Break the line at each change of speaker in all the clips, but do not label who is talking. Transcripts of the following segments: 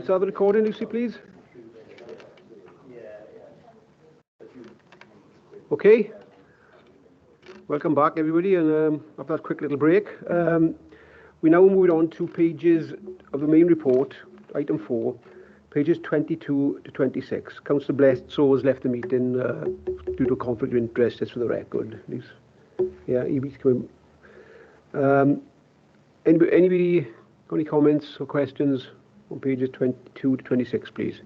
Start the recording, Lucy, please. Okay. Welcome back, everybody, and after that quick little break, we now move on to pages of the main report, item 4, pages 22 to 26. Councillor Bledsoe has left the meeting due to a conflict of interest, just for the record. Please. Yeah, he's coming. Anybody got any comments or questions on pages 22 to 26, please?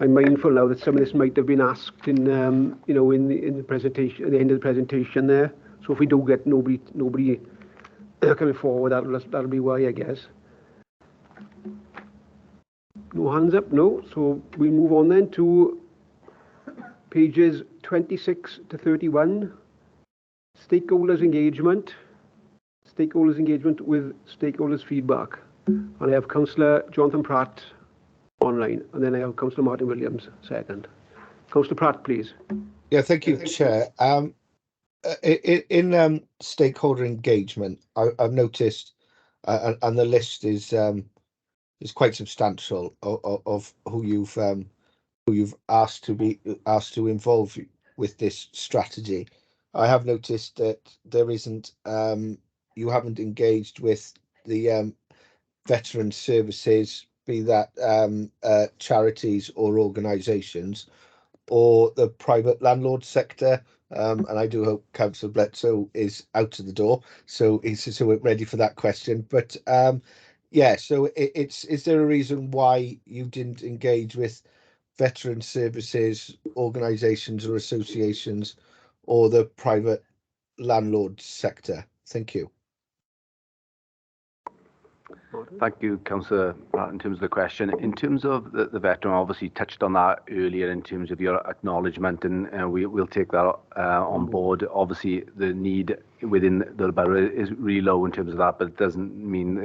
I'm mindful now that some of this might have been asked in, in the presentation, at the end of the presentation there. So if we do get nobody coming forward, that'll be why, I guess. No hands up, no. So we move on then to pages 26 to 31. Stakeholders engagement with stakeholders feedback. And I have Councillor Jonathan Pratt online, and then I have Councillor Martin Williams second. Councillor Pratt, please.
Yeah, thank you, Chair. In stakeholder engagement, I've noticed, and the list is quite substantial of who you've asked to involve with this strategy. I have noticed that there isn't you haven't engaged with the veteran services, be that charities or organisations, or the private landlord sector. And I do hope Councillor Bledsoe is out of the door, so we're ready for that question. But yeah, so is there a reason why you didn't engage with veteran services, organisations or associations, or the private landlord sector? Thank you.
Thank you, Councillor Pratt, in terms of the question. In terms of the veteran, obviously touched on that earlier in terms of your acknowledgement, and we'll take that on board. Obviously, the need within the borough is really low in terms of that, but it doesn't mean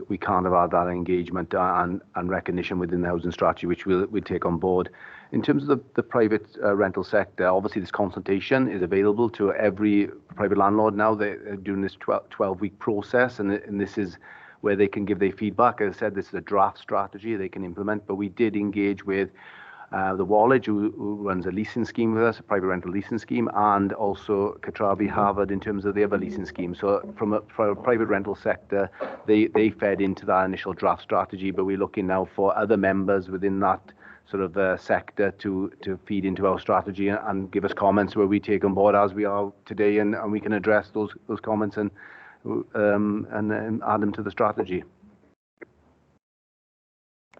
we can't have had that engagement and recognition within the housing strategy, which we'll take on board. In terms of the private rental sector, obviously this consultation is available to every private landlord now. They're doing this 12-week process, and this is where they can give their feedback. As I said, this is a draft strategy they can implement, but we did engage with the Wallage, who runs a leasing scheme with us, a private rental leasing scheme, and also Catrabi Harvard in terms of the other leasing scheme. So for a private rental sector, they fed into that initial draft strategy, but we're looking now for other members within that sort of sector to feed into our strategy and give us comments where we take on board as we are today, and we can address those comments and add them to the strategy.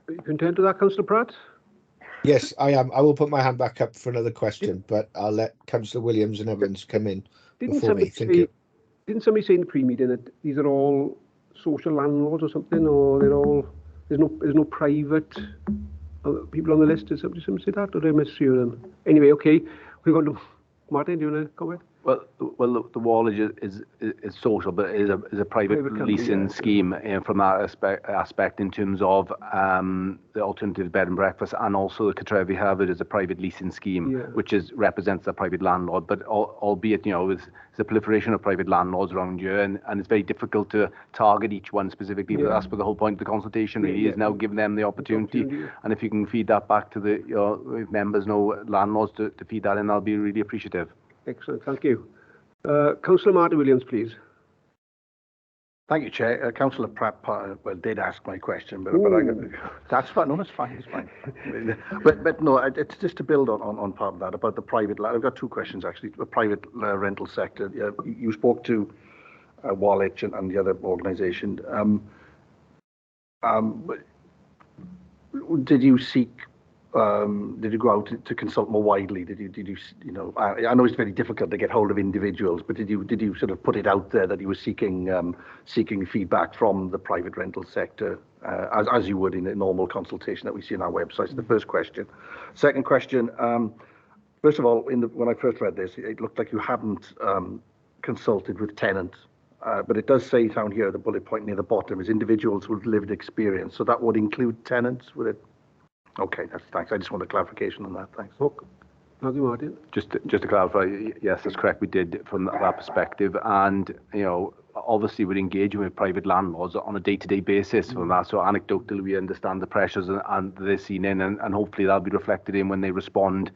Are you content with that, Councillor Pratt?
Yes, I am. I will put my hand back up for another question, but I'll let Councillor Williams and Evans come in before me. Thank you.
Didn't somebody say in the pre-meeting that these are all social landlords or something, or there's no private people on the list? Did somebody say that, or did I mishear them? Anyway, okay, we're going to Martin. Do you want to comment?
Well, the Wallage is social, but is a private leasing scheme from that aspect in terms of the alternative bed and breakfast, and also the Catrabi Harvard is a private leasing scheme, which represents a private landlord. But albeit, with the proliferation of private landlords around here, and it's very difficult to target each one specifically. But that's what the whole point of the consultation really is now, giving them the opportunity. And if you can feed that back to your members, landlords, to feed that in, I'll be really appreciative.
Excellent, thank you. Councillor Martin Williams, please.
Thank you, Chair. Councillor Pratt did ask my question, but that's fine. No, that's fine. It's fine. but no, it's just to build on part of that about the private. I've got two questions actually. The private rental sector. You spoke to Wallach and the other organisation. Did you seek? Did you go out to consult more widely? Did you I know it's very difficult to get hold of individuals, but did you sort of put it out there that you were seeking feedback from the private rental sector as you would in a normal consultation that we see on our website? So the first question. Second question. First of all, when I first read this, it looked like you hadn't consulted with tenants, but it does say down here, the bullet point near the bottom is individuals with lived experience. So that would include tenants, would it? Okay, thanks. I just want a clarification on that. Thanks.
Thank you, Martin.
Just to clarify, yes, that's correct. We did from that perspective, and obviously we're engaging with private landlords on a day-to-day basis from that. So anecdotally, we understand the pressures and they're seen in, and hopefully that'll be reflected in when they respond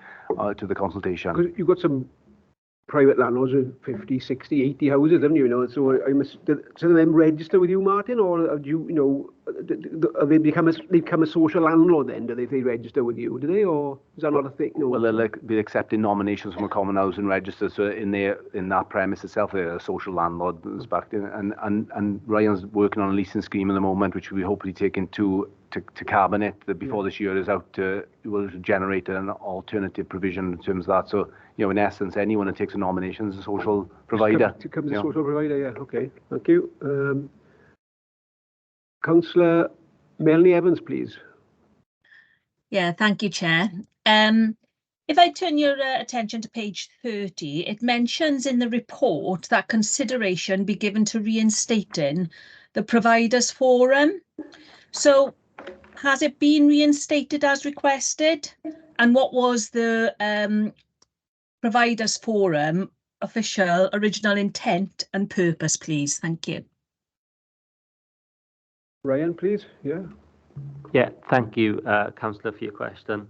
to the consultation.
Because you've got some private landlords with 50, 60, 80 houses, haven't you? So I must. So them register with you, Martin, or do you? They become a social landlord then? Do they register with you? Do they, or is that not a thing? No.
Well, they'll be accepting nominations from a common housing register. So in that premise itself, they're a social landlord. And Ryan's working on a leasing scheme at the moment, which we hopefully take into to cabinet before this year is out. Will generate an alternative provision in terms of that. So in essence, anyone that takes a nomination is a social provider.
Becomes a social provider. Yeah. Okay. Thank you. Councillor Melanie Evans, please.
Yeah, thank you, Chair. If I turn your attention to page 30, it mentions in the report that consideration be given to reinstating the Providers Forum. So has it been reinstated as requested? And what was the Providers Forum official original intent and purpose, please? Thank you.
Ryan, please. Yeah.
Yeah, thank you, Councillor, for your question.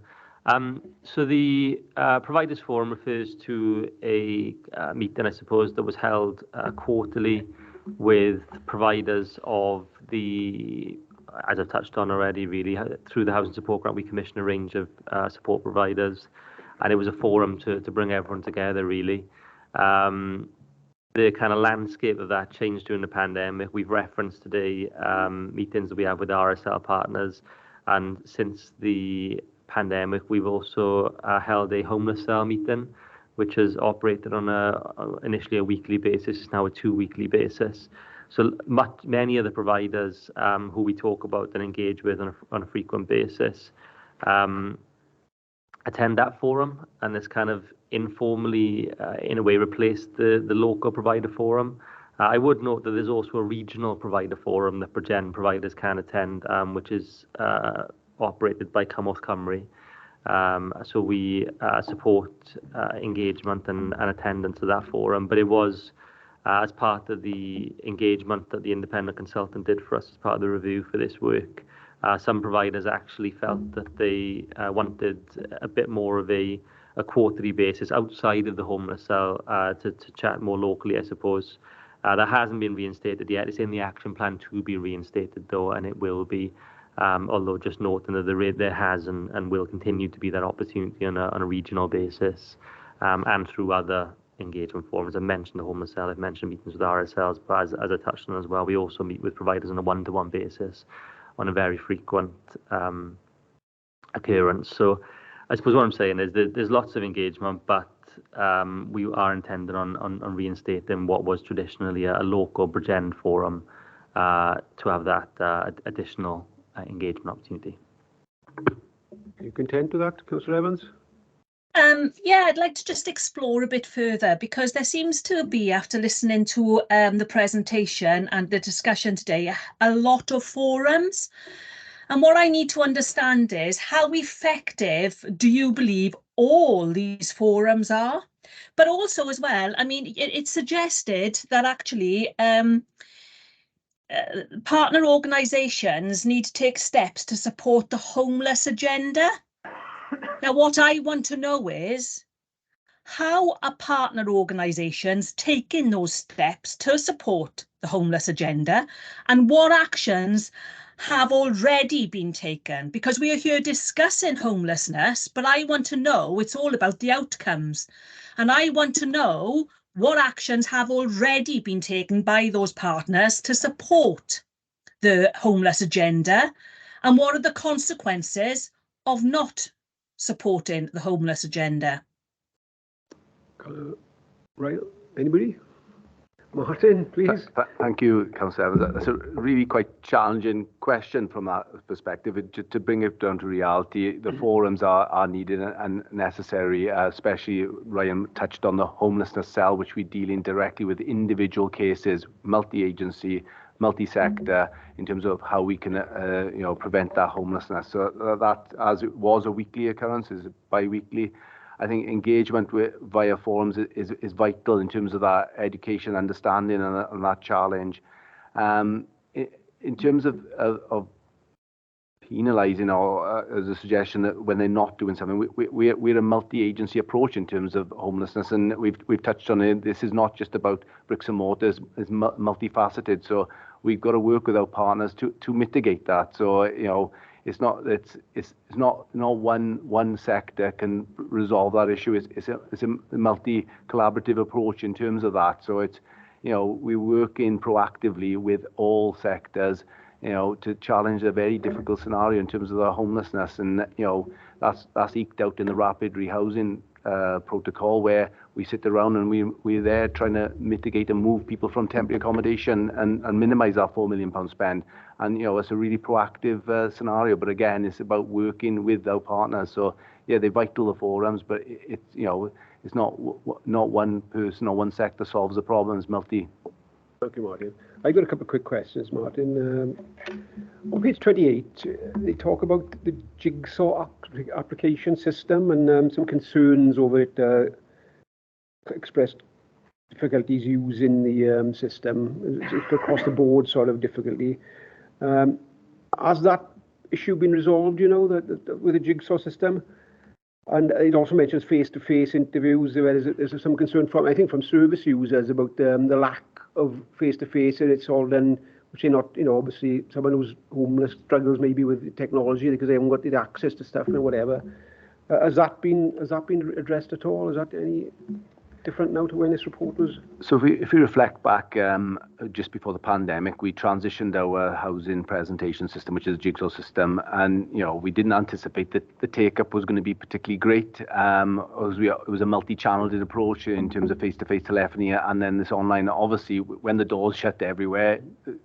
So the Providers Forum refers to a meeting, I suppose, that was held quarterly with providers of the, as I've touched on already, really, through the Housing Support Grant, we commission a range of support providers, and it was a forum to bring everyone together, really. The kind of landscape of that changed during the pandemic. We've referenced today meetings that we have with RSL partners, and since the pandemic, we've also held a homeless cell meeting, which has operated on initially a weekly basis. It's now a 2-weekly basis. So many of the providers who we talk about and engage with on a frequent basis attend that forum, and it's kind of informally, in a way, replaced the local provider forum. I would note that there's also a regional provider forum that providers can attend, which is operated by Cymorth Cymru. So we support engagement and attendance of that forum, but it was as part of the engagement that the independent consultant did for us as part of the review for this work. Some providers actually felt that they wanted a bit more of a quarterly basis outside of the homeless cell to chat more locally, I suppose. That hasn't been reinstated yet. It's in the action plan to be reinstated, though, and it will be. Although just noting that there has and will continue to be that opportunity on a regional basis and through other engagement forums. I mentioned the homeless cell, I've mentioned meetings with RSLs, but as I touched on as well, we also meet with providers on a one-to-one basis on a very frequent occurrence. So I suppose what I'm saying is that there's lots of engagement, but we are intending on reinstating what was traditionally a local Bridgend forum to have that additional engagement opportunity.
Are you content with that, Councillor Evans?
Yeah, I'd like to just explore a bit further, because there seems to be, after listening to the presentation and the discussion today, a lot of forums. And what I need to understand is, how effective do you believe all these forums are? But also as well, I mean, it's suggested that actually partner organisations need to take steps to support the homeless agenda. Now, what I want to know is, how are partner organisations taking those steps to support the homeless agenda, and what actions have already been taken? Because we are here discussing homelessness, but I want to know, it's all about the outcomes. And I want to know what actions have already been taken by those partners to support the homeless agenda, and what are the consequences of not supporting the homeless agenda.
Right, anybody? Martin, please.
Thank you, Councillor Evans. That's a really quite challenging question from that perspective. To bring it down to reality, the forums are needed and necessary, especially Ryan touched on the homelessness cell, which we deal in directly with individual cases, multi-agency, multi-sector, in terms of how we can prevent that homelessness. So that, as it was a weekly occurrence, is bi-weekly. I think engagement via forums is vital in terms of that education, understanding, and that challenge. In terms of penalising, or as a suggestion that when they're not doing something, we're a multi-agency approach in terms of homelessness, and we've touched on it. This is not just about bricks and mortars; it's multifaceted. So we've got to work with our partners to mitigate that. So it's not one sector can resolve that issue. It's a multi-collaborative approach in terms of that. So it's we work in proactively with all sectors, to challenge a very difficult scenario in terms of the homelessness, and that's eked out in the rapid rehousing protocol, where we sit around and we're there trying to mitigate and move people from temporary accommodation and minimise our £4 million spend. And it's a really proactive scenario, but again, it's about working with our partners. So yeah, they're vital, the forums, but it's not one person or one sector solves the problem. It's multi.
Thank you, Martin. I got a couple of quick questions, Martin. On page 28, they talk about the jigsaw application system and some concerns over it, expressed difficulties using the system. It's across the board sort of difficulty. Has that issue been resolved, with the jigsaw system? And it also mentions face-to-face interviews. There's some concern from service users about the lack of face-to-face, and it's all done, which is not, obviously someone who's homeless struggles maybe with technology because they haven't got the access to stuff or whatever. Has that been addressed at all? Is that any different now to when this report was?
So if we reflect back, just before the pandemic, we transitioned our housing presentation system, which is a jigsaw system, and we didn't anticipate that the take-up was going to be particularly great. It was a multi-channeled approach in terms of face-to-face telephony, and then this online. Obviously, when the doors shut everywhere,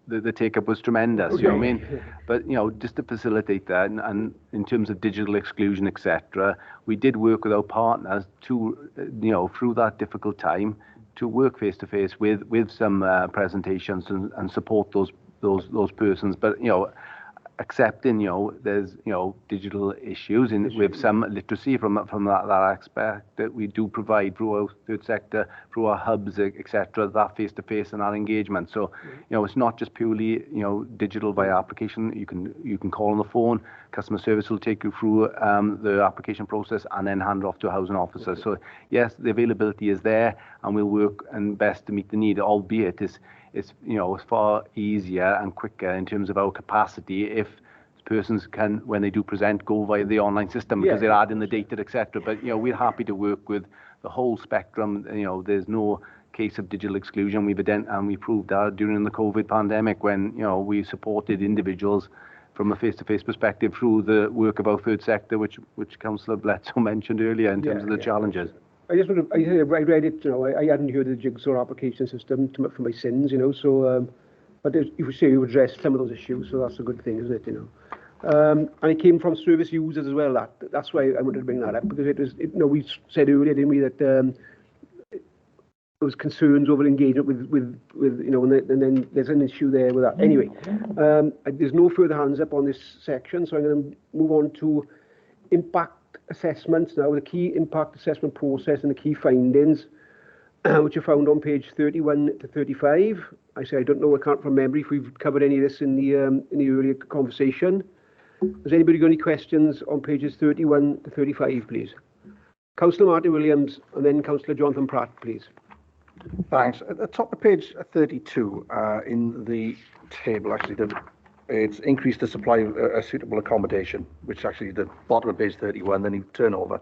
the take-up was tremendous. Okay. You know what I mean? But just to facilitate that, and in terms of digital exclusion, etc., we did work with our partners to, through that difficult time, to work face to face with some presentations and support those persons. But accepting there's digital issues with some literacy from that aspect that we do provide through our third sector, through our hubs, etc. That face to face and that engagement. So it's not just purely digital via application. You can call on the phone. Customer service will take you through the application process and then hand it off to a housing officer. Okay. So yes, the availability is there, and we'll work and best to meet the need, albeit it's far easier and quicker in terms of our capacity if persons can, when they do present, go via the online system because they're adding the data, etc. But we're happy to work with the whole spectrum. There's no case of digital exclusion. We proved that during the COVID pandemic when we supported individuals from a face-to-face perspective through the work of our third sector, which Councillor Bledsoe mentioned earlier in terms of the challenges.
I read it, I hadn't heard of the jigsaw application system for my sins, so, but you say you addressed some of those issues, so that's a good thing, isn't it, and it came from service users as well, that's why I wanted to bring that up, because we said earlier, didn't we, that there was concerns over engagement with and then there's an issue there with that. Anyway, there's no further hands up on this section, so I'm going to move on to impact assessments now, the key impact assessment process and the key findings, which are found on page 31 to 35. I don't know, I can't from memory if we've covered any of this in the earlier conversation. Has anybody got any questions on pages 31 to 35, please? Councillor Martin Williams and then Councillor Jonathan Pratt, please.
Thanks. At the top of page 32, in the table, actually, it's increased the supply of suitable accommodation, which actually the bottom of page 31, then you turn over.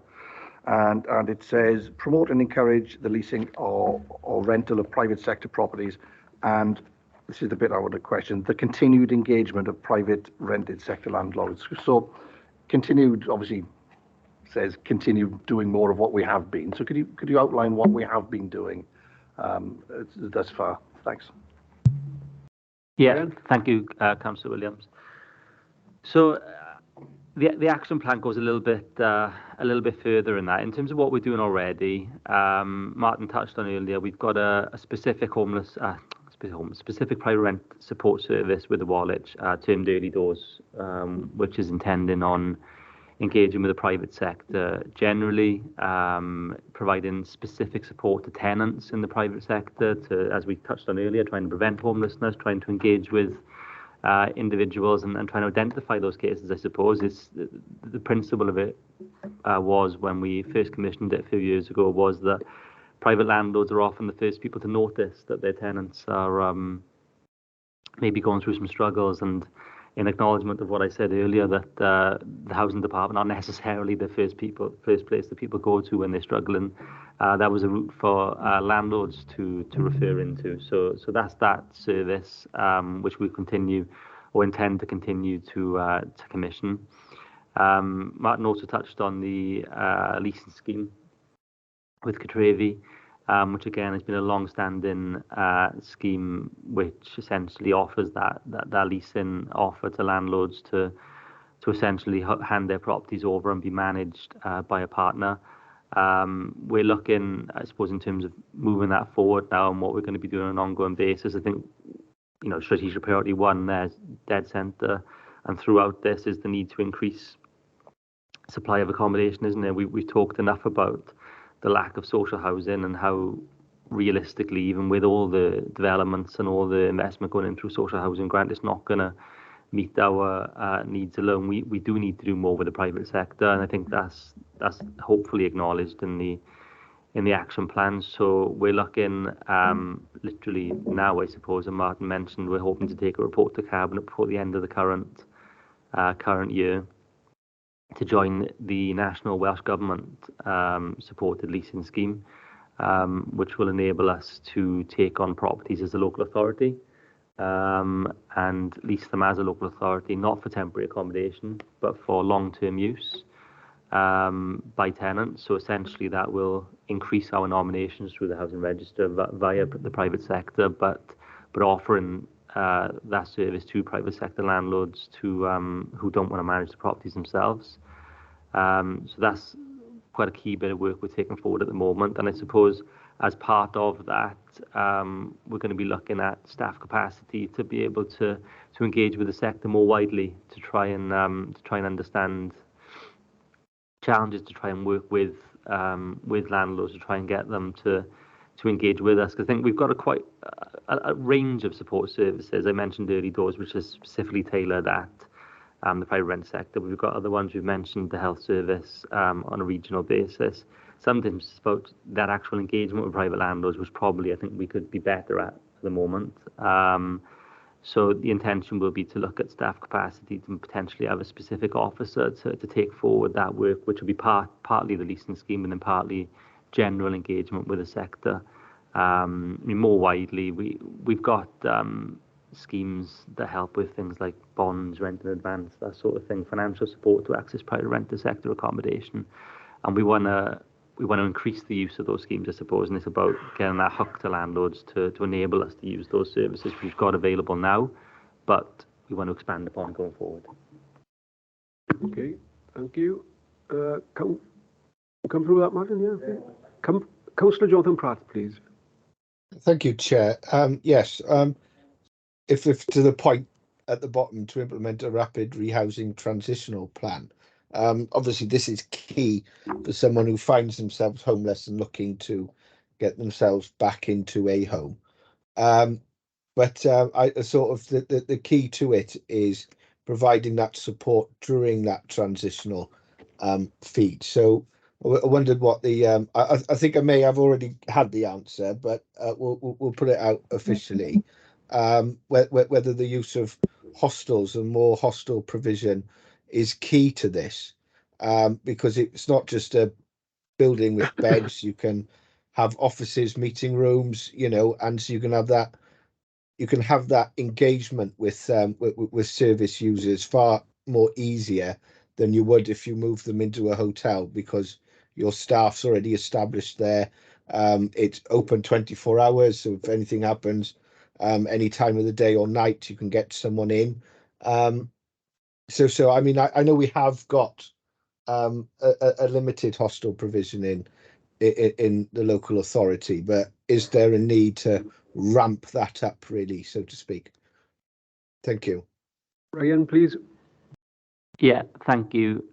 And it says, promote and encourage the leasing or rental of private sector properties. And this is the bit I would have questioned, the continued engagement of private rented sector landlords. So continued, obviously, says continue doing more of what we have been. So could you outline what we have been doing thus far? Thanks.
Yeah, thank you, Councillor Williams. So the action plan goes a little bit further in that. In terms of what we're doing already, Martin touched on earlier, we've got a specific specific private rent support service with the Wallich, termed Early Doors, which is intending on engaging with the private sector generally, providing specific support to tenants in the private sector, to, as we touched on earlier, trying to prevent homelessness, trying to engage with individuals and trying to identify those cases. I suppose it's the principle of it was, when we first commissioned it a few years ago, was that private landlords are often the first people to notice that their tenants are maybe going through some struggles, and in acknowledgement of what I said earlier, that the housing department aren't necessarily the first place that people go to when they're struggling. That was a route for landlords to refer into. So that's that service which we continue or intend to continue to commission. Martin also touched on the leasing scheme with Catrevi, which again has been a long-standing scheme, which essentially offers that leasing offer to landlords to essentially hand their properties over and be managed by a partner. We're looking, I suppose, in terms of moving that forward now and what we're going to be doing on an ongoing basis. I think, strategic priority one there's dead centre, and throughout this is the need to increase supply of accommodation, isn't it? We've talked enough about the lack of social housing and how realistically, even with all the developments and all the investment going in through social housing grant, it's not going to meet our needs alone. We do need to do more with the private sector, and I think that's hopefully acknowledged in the action plan. So we're looking literally now, I suppose, and Martin mentioned we're hoping to take a report to Cabinet before the end of the current year, to join the National Welsh Government supported leasing scheme, which will enable us to take on properties as a local authority and lease them as a local authority, not for temporary accommodation, but for long-term use by tenants. So essentially that will increase our nominations through the housing register via the private sector, but offering that service to private sector landlords who don't want to manage the properties themselves. So that's quite a key bit of work we're taking forward at the moment. And I suppose as part of that, we're going to be looking at staff capacity to be able to engage with the sector more widely, to try and understand challenges, to try and work with landlords, to try and get them to engage with us. Because I think we've got a range of support services. I mentioned Early Doors, which is specifically tailored at the private rent sector. We've got other ones. We've mentioned the health service on a regional basis. Sometimes it's about that actual engagement with private landlords, which probably I think we could be better at the moment. So the intention will be to look at staff capacity, to potentially have a specific officer to take forward that work, which will be partly the leasing scheme and then partly general engagement with the sector. More widely, we've got schemes that help with things like bonds, rent in advance, that sort of thing, financial support to access private renter sector accommodation, and we want to increase the use of those schemes, I suppose, and it's about getting that hook to landlords to enable us to use those services we've got available now, but we want to expand upon going forward.
Okay, thank you. Come through that, Martin. Yeah. Councillor Jonathan Pratt, please.
Thank you, Chair. Yes. If to the point at the bottom, to implement a rapid rehousing transitional plan. Obviously, this is key for someone who finds themselves homeless and looking to get themselves back into a home. But I sort of the key to it is providing that support during that transitional feed. So I wondered what the I think I may have already had the answer, but we'll put it out officially. Whether the use of hostels and more hostel provision is key to this, because it's not just a building with beds. You can have offices, meeting rooms, and so you can have that engagement with service users far more easier than you would if you move them into a hotel, because your staff's already established there. It's open 24 hours, so if anything happens, any time of the day or night, you can get someone in. So I mean, I know we have got a limited hostel provision in the local authority, but is there a need to ramp that up, really, so to speak? Thank you.
Ryan, please.
Yeah, thank you,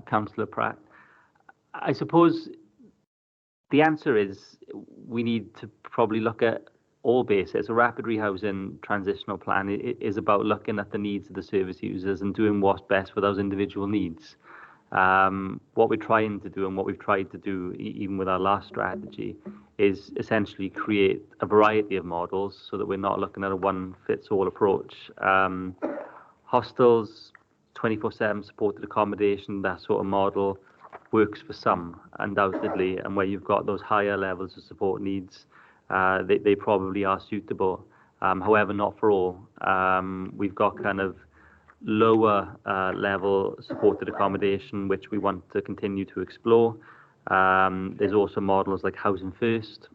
Councillor Pratt. I suppose the answer is we need to probably look at all bases. A rapid rehousing transitional plan is about looking at the needs of the service users and doing what's best for those individual needs. What we're trying to do and what we've tried to do, even with our last strategy, is essentially create a variety of models so that we're not looking at a one-fits-all approach. Hostels, 24/7 supported accommodation, that sort of model works for some, undoubtedly, and where you've got those higher levels of support needs, they probably are suitable. However, not for all. We've got kind of lower level supported accommodation, which we want to continue to explore. There's also models like Housing First,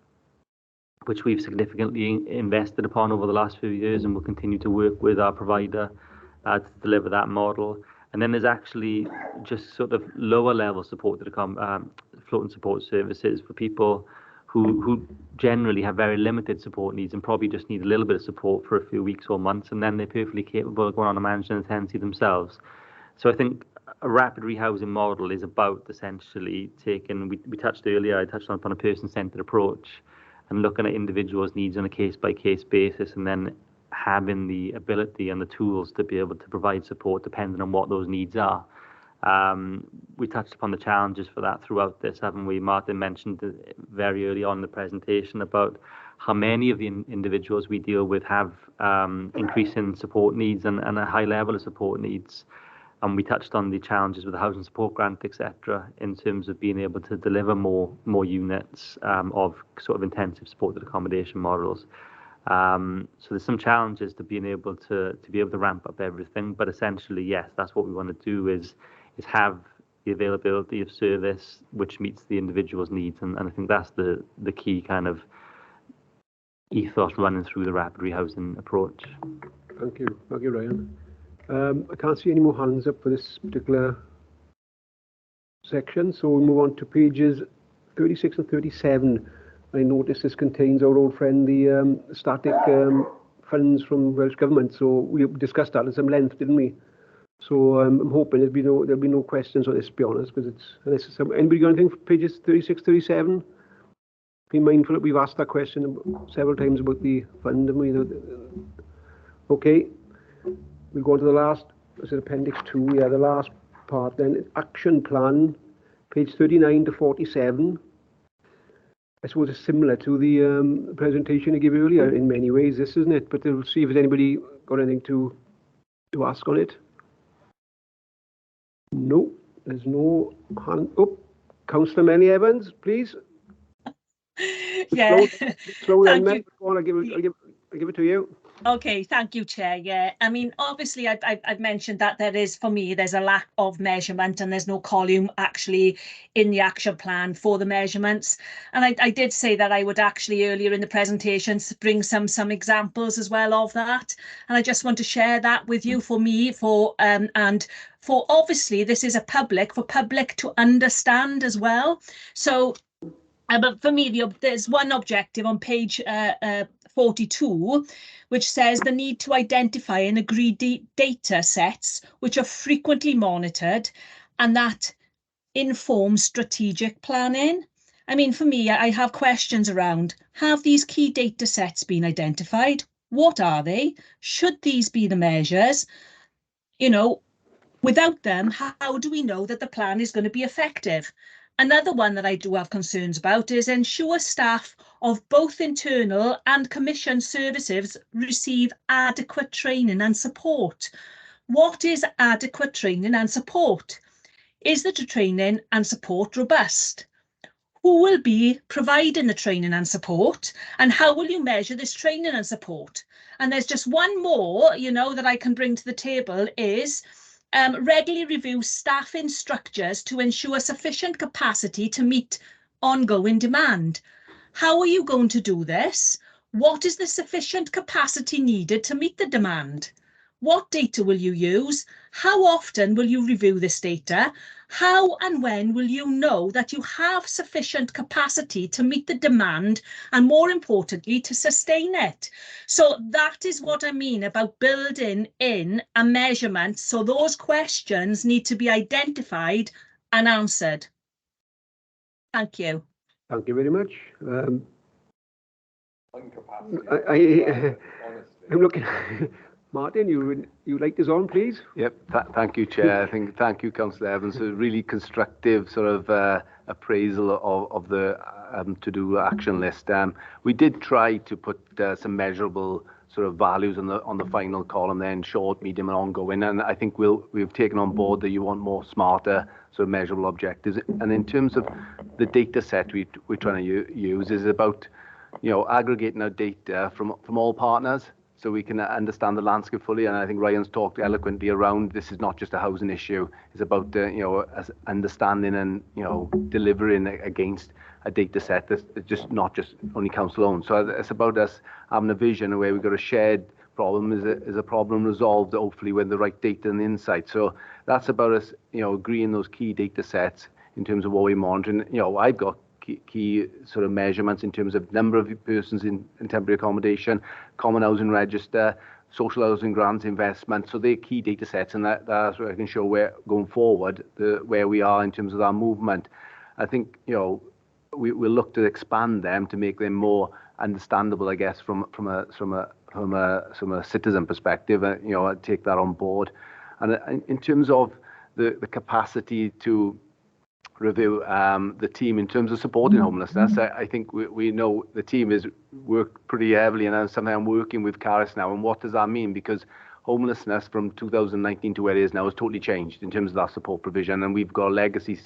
which we've significantly invested upon over the last few years, and will continue to work with our provider to deliver that model. And then there's actually just sort of lower level supported floating support services for people who generally have very limited support needs and probably just need a little bit of support for a few weeks or months, and then they're perfectly capable of going on and managing a tenancy themselves. So I think a rapid rehousing model is about essentially taking, we touched earlier, I touched on a person-centred approach and looking at individuals' needs on a case-by-case basis, and then having the ability and the tools to be able to provide support depending on what those needs are. We touched upon the challenges for that throughout this, haven't we? Martin mentioned very early on in the presentation about how many of the individuals we deal with have increasing support needs and a high level of support needs. And we touched on the challenges with the housing support grant, etc., in terms of being able to deliver more units of sort of intensive supported accommodation models. So there's some challenges to being able to ramp up everything, but essentially, yes, that's what we want to do is have the availability of service which meets the individual's needs, and I think that's the key kind of ethos running through the rapid rehousing approach.
Thank you, Ryan. I can't see any more hands up for this particular section, so we'll move on to pages 36 and 37. I notice this contains our old friend, the static funds from Welsh Government. So we discussed that at some length, didn't we? So I'm hoping there'll be no questions on this, to be honest, because anybody got anything for pages 36, 37? Be mindful that we've asked that question several times about the fund, haven't we? Okay, we'll go on to the last, is it appendix 2? Yeah, the last part then, action plan, page 39 to 47. I suppose it's similar to the presentation I gave earlier in many ways, this, isn't it? But we'll see if there's anybody got anything to ask on it. No, there's no hand. Oh, Councillor Melanie Evans, please.
Yeah.
Slow down, Mel. Go on, I'll give it to you.
Okay, thank you, Chair. Yeah, I mean, obviously, I've mentioned that there's a lack of measurement, and there's no column actually in the action plan for the measurements. And I did say that I would actually earlier in the presentation bring some examples as well of that. And I just want to share that with you and for obviously this is for public to understand as well. So. But for me, there's one objective on page 42, which says the need to identify and agree data sets which are frequently monitored and that inform strategic planning. I mean, for me, I have questions around, have these key data sets been identified? What are they? Should these be the measures? You know, without them, how do we know that the plan is going to be effective? Another one that I do have concerns about is ensure staff of both internal and commissioned services receive adequate training and support. What is adequate training and support? Is the training and support robust? Who will be providing the training and support? And how will you measure this training and support? And there's just one more, that I can bring to the table is regularly review staffing structures to ensure sufficient capacity to meet ongoing demand. How are you going to do this? What is the sufficient capacity needed to meet the demand? What data will you use? How often will you review this data? How and when will you know that you have sufficient capacity to meet the demand and, more importantly, to sustain it? So that is what I mean about building in a measurement. So those questions need to be identified and answered. Thank you.
Thank you very much. I'm looking. Martin, you like this on, please?
Yep. Thank you, Chair. I think thank you, Councillor Evans. A really constructive sort of appraisal of the to-do action list. We did try to put some measurable sort of values on the final column, then short, medium, and ongoing. And I think we've taken on board that you want more smarter sort of measurable objectives. And in terms of the data set we're trying to use is about, you know, aggregating our data from all partners, so we can understand the landscape fully. And I think Ryan's talked eloquently around this is not just a housing issue. It's about you know, understanding and, you know, delivering against a data set that's just not just only council owned. So it's about us having a vision where we've got a shared problem is a problem resolved, hopefully with the right data and insight. So that's about us, you know, agreeing those key data sets in terms of what we're monitoring. You know, I've got key sort of measurements in terms of number of persons in temporary accommodation, common housing register, social housing grants, investment. So they're key data sets, and that's where I can show where going forward where we are in terms of our movement. I think, you know, we'll look to expand them to make them more understandable, I guess, from a citizen perspective. You know, I'd take that on board. And in terms of the capacity to review the team in terms of supporting homelessness, I think we know the team is worked pretty heavily, and that's something I'm working with Caris now. And what does that mean? Because homelessness from 2019 to where it is now has totally changed in terms of that support provision, and we've got a legacy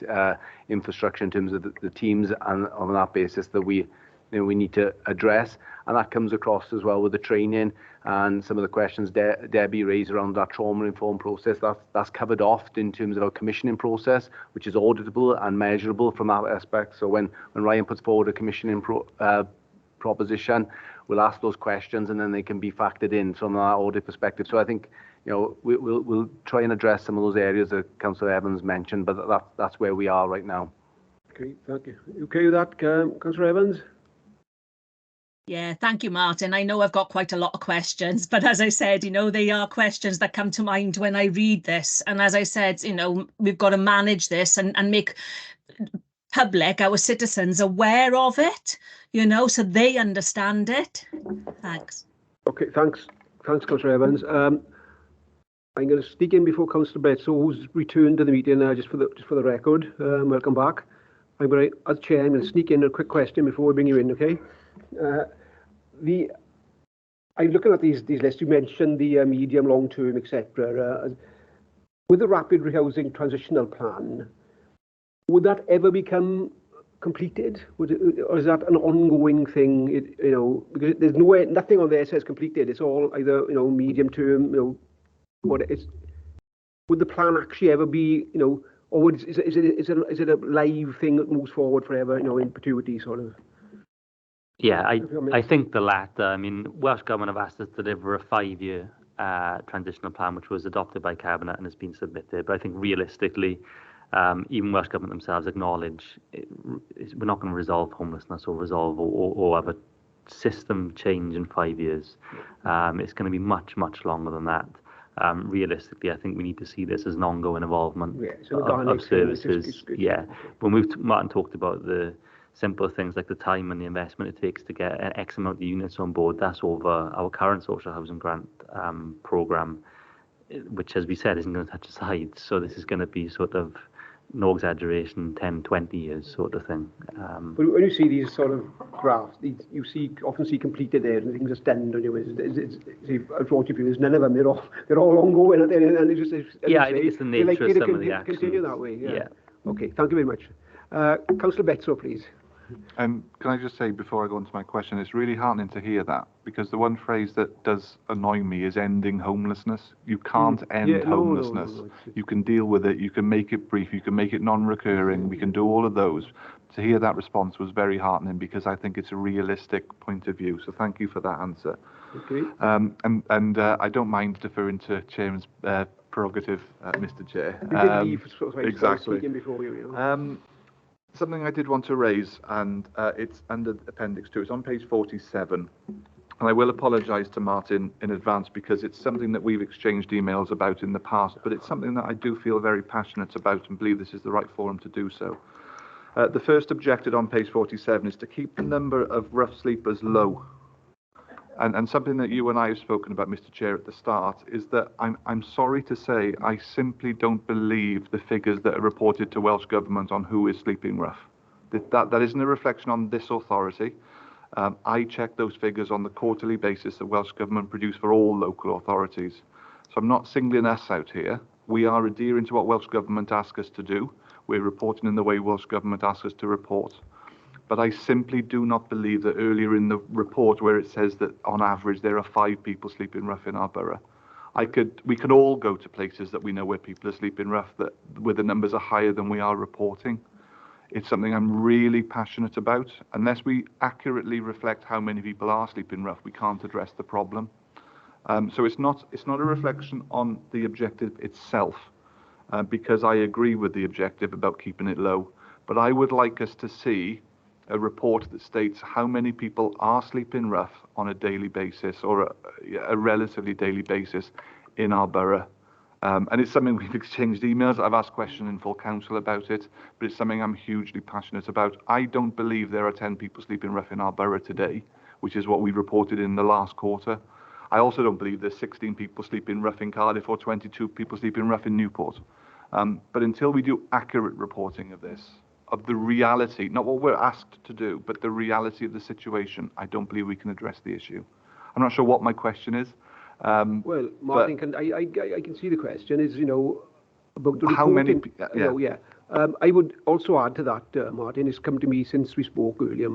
infrastructure in terms of the teams, and on that basis that we need to address. And that comes across as well with the training and some of the questions Debbie raised around that trauma-informed process. That's covered off in terms of our commissioning process, which is auditable and measurable from that aspect. So when Ryan puts forward a commissioning proposition, we'll ask those questions, and then they can be factored in from our audit perspective. So I think, you know, we'll try and address some of those areas that Councillor Evans mentioned, but that's where we are right now.
Okay, thank you. You okay with that, Councillor Evans?
Yeah, thank you, Martin. I know I've got quite a lot of questions, but as I said, you know, they are questions that come to mind when I read this. And as I said, you know, we've got to manage this and make public, our citizens, aware of it, you know, so they understand it. Thanks.
Okay, thanks, Councillor Evans. I'm going to sneak in before Councillor Bledsoe, who's returned to the meeting just for the record. Welcome back. I'm going to, as chair, I'm going to sneak in a quick question before we bring you in. Okay. I'm looking at these lists. You mentioned the medium, long term, etc. With the rapid rehousing transitional plan, would that ever become completed? Or is that an ongoing thing? You know, because there's nothing on there says completed. It's all either, you know, medium term. You know, what it's. Would the plan actually ever be, you know, or is it a live thing that moves forward forever? You know, in perpetuity, sort of.
Yeah, I think the latter. I mean, Welsh Government have asked us to deliver a 5-year transitional plan, which was adopted by Cabinet and has been submitted. But I think realistically, even Welsh Government themselves acknowledge we're not going to resolve homelessness or have a system change in 5 years. It's going to be much, much longer than that. Realistically, I think we need to see this as an ongoing involvement of services. When Martin talked about the simple things like the time and the investment it takes to get an X amount of units on board, that's over our current social housing grant programme, which, as we said, isn't going to touch a side. So this is going to be sort of, no exaggeration, 10, 20 years sort of thing.
But when you see these sort of graphs, you often see completed there and things are done. Unfortunately, there's none of them. They're all ongoing, and it's just
I think it's the nature of some of the actions.
Continue that way. Yeah. Okay. Thank you very much. Councillor Bledsoe, please.
Can I just say before I go on to my question, it's really heartening to hear that, because the one phrase that does annoy me is ending homelessness. You can't end homelessness. No. You can deal with it. You can make it brief. You can make it non-recurring. We can do all of those. To hear that response was very heartening, because I think it's a realistic point of view. So thank you for that answer.
Okay.
And I don't mind deferring to Chairman's prerogative, Mr. Chair.
You did leave, so I
exactly.
speaking before you.
Something I did want to raise, and it's under Appendix 2. It's on page 47. And I will apologise to Martin in advance because it's something that we've exchanged emails about in the past, but it's something that I do feel very passionate about and believe this is the right forum to do so. The first objective on page 47 is to keep the number of rough sleepers low. And something that you and I have spoken about, Mr. Chair, at the start, is that I'm sorry to say I simply don't believe the figures that are reported to Welsh Government on who is sleeping rough. That isn't a reflection on this authority. I check those figures on the quarterly basis that Welsh Government produce for all local authorities. So I'm not singling us out here. We are adhering to what Welsh Government asks us to do. We're reporting in the way Welsh Government asks us to report. But I simply do not believe that earlier in the report where it says that on average there are 5 people sleeping rough in our borough. We could all go to places that we know where people are sleeping rough where the numbers are higher than we are reporting. It's something I'm really passionate about. Unless we accurately reflect how many people are sleeping rough, we can't address the problem. So it's not a reflection on the objective itself, because I agree with the objective about keeping it low. But I would like us to see a report that states how many people are sleeping rough on a daily basis or a relatively daily basis in our borough. And it's something we've exchanged emails. I've asked questions in full council about it, but it's something I'm hugely passionate about. I don't believe there are 10 people sleeping rough in our borough today, which is what we reported in the last quarter. I also don't believe there's 16 people sleeping rough in Cardiff or 22 people sleeping rough in Newport. But until we do accurate reporting of this, of the reality, not what we're asked to do, but the reality of the situation, I don't believe we can address the issue. I'm not sure what my question is.
Well, Martin, I can see the question is, about the
how
reporting.
many? Yeah.
I would also add to that, Martin, it's come to me since we spoke earlier.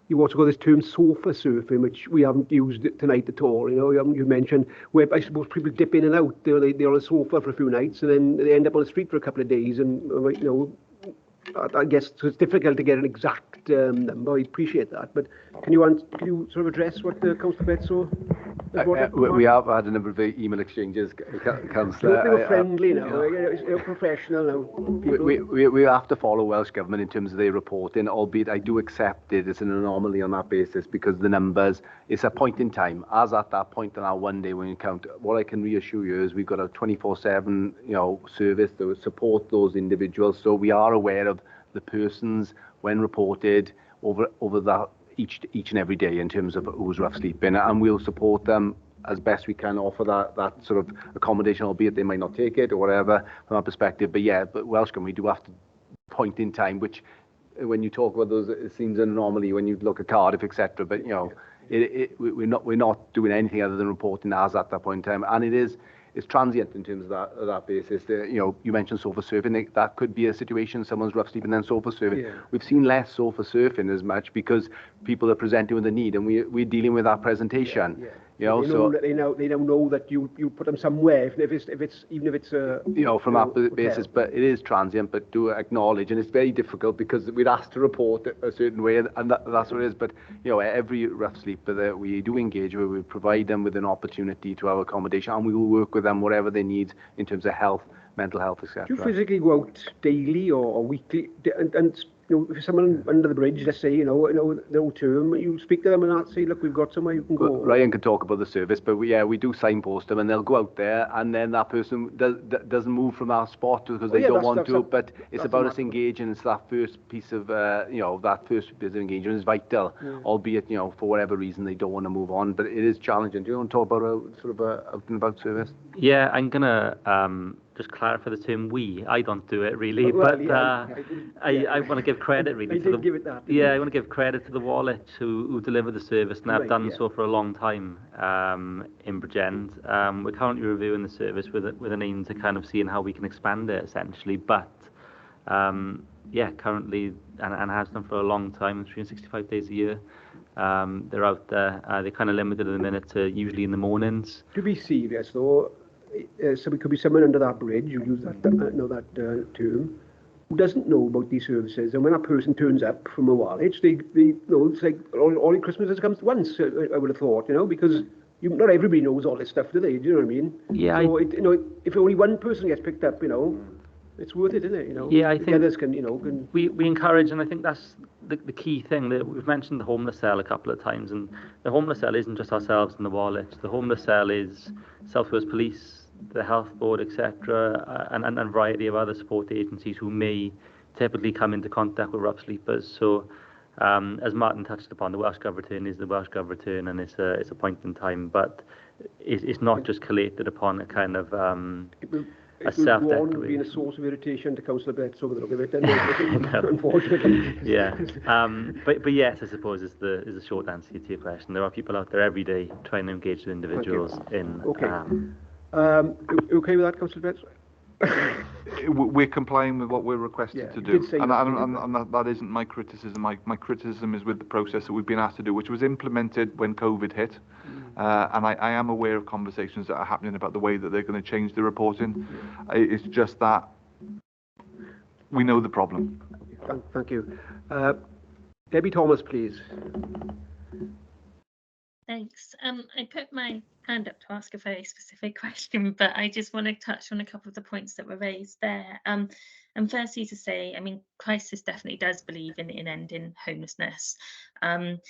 You also got this term sofa surfing, which we haven't used tonight at all. You mentioned where I suppose people dip in and out. They're on a sofa for a few nights and then they end up on the street for a couple of days. And I guess so it's difficult to get an exact number. I appreciate that, but can you sort of address what Councillor Betts
we have had a number of email exchanges, Councillor.
They were friendly now, they're professional now.
We have to follow Welsh Government in terms of their reporting, albeit I do accept it as an anomaly on that basis because the numbers, it's a point in time. As at that point on our one day when you count, what I can reassure you is we've got a 24/7 service that will support those individuals. So we are aware of the persons when reported over that each and every day in terms of who's rough sleeping, and we'll support them as best we can, offer that sort of accommodation, albeit they might not take it or whatever from our perspective. But Welsh Government, we do have to point in time, which when you talk about those, it seems an anomaly when you look at Cardiff, etc. But we're not doing anything other than reporting as at that point in time, and it's transient in terms of that basis. You mentioned sofa surfing. That could be a situation, someone's rough sleeping and then sofa surfing. Yeah. We've seen less sofa surfing as much because people are presenting with a need, and we're dealing with that presentation. Yeah.
They now know that you put them somewhere, even if it's
from that basis. But it is transient. But do acknowledge, and it's very difficult because we're asked to report a certain way, and that's what it is. But every rough sleeper that we do engage with, we provide them with an opportunity to have accommodation, and we will work with them whatever they need in terms of health, mental health, etc.
Do you physically go out daily or weekly and if someone under the bridge, let's say, no term, you speak to them and say, look, we've got somewhere you can go.
Ryan can talk about the service, but we do signpost them, and they'll go out there, and then that person doesn't move from our spot because they don't want to. But it's about us engaging. It's that first piece of that first bit of engagement is vital, albeit for whatever reason they don't want to move on. But it is challenging. Do you want to talk about a sort of a out and about service?
Yeah, I'm gonna just clarify the term we. I don't do it really, I want to give credit really to the I want to give credit to the Wallet who deliver the service, and I've done so for a long time in Bridgend. We're currently reviewing the service with an aim to kind of seeing how we can expand it essentially, but currently and has done for a long time, 365 days a year. They're out there. They're kind of limited at the minute to usually in the mornings.
To be serious though, so it could be someone under that bridge, you use that term, who doesn't know about these services, and when that person turns up from a Wallich, they it's like all Christmases comes at once. I would have thought, because not everybody knows all this stuff, do they? Do you know what I mean?
Yeah.
So if only one person gets picked up, it's worth it, isn't it?
Yeah, I think
the others can,
we encourage, and I think that's the key thing. That we've mentioned the homeless cell a couple of times, and the homeless cell isn't just ourselves in the Wallich. The homeless cell is South Wales Police, the Health Board, etc., and a variety of other support agencies who may typically come into contact with rough sleepers. So, as Martin touched upon, the Welsh Gov return is the Welsh Gov return, and it's a point in time, but it's not just collated upon a kind of a self-declaration.
Being a source of irritation to Councillor Betts over the look of it, unfortunately.
Yeah, but yes, I suppose is the short answer to your question. There are people out there every day trying to engage with individuals in.
Okay. Okay with that, Councillor Betts?
We're complying with what we're requested to do, and that isn't my criticism. My criticism is with the process that we've been asked to do, which was implemented when COVID hit, and I am aware of conversations that are happening about the way that they're going to change the reporting. It's just that we know the problem.
Thank you. Debbie Thomas, please.
Thanks. I put my hand up to ask a very specific question, but I just want to touch on a couple of the points that were raised there. And firstly to say, crisis definitely does believe in ending homelessness. And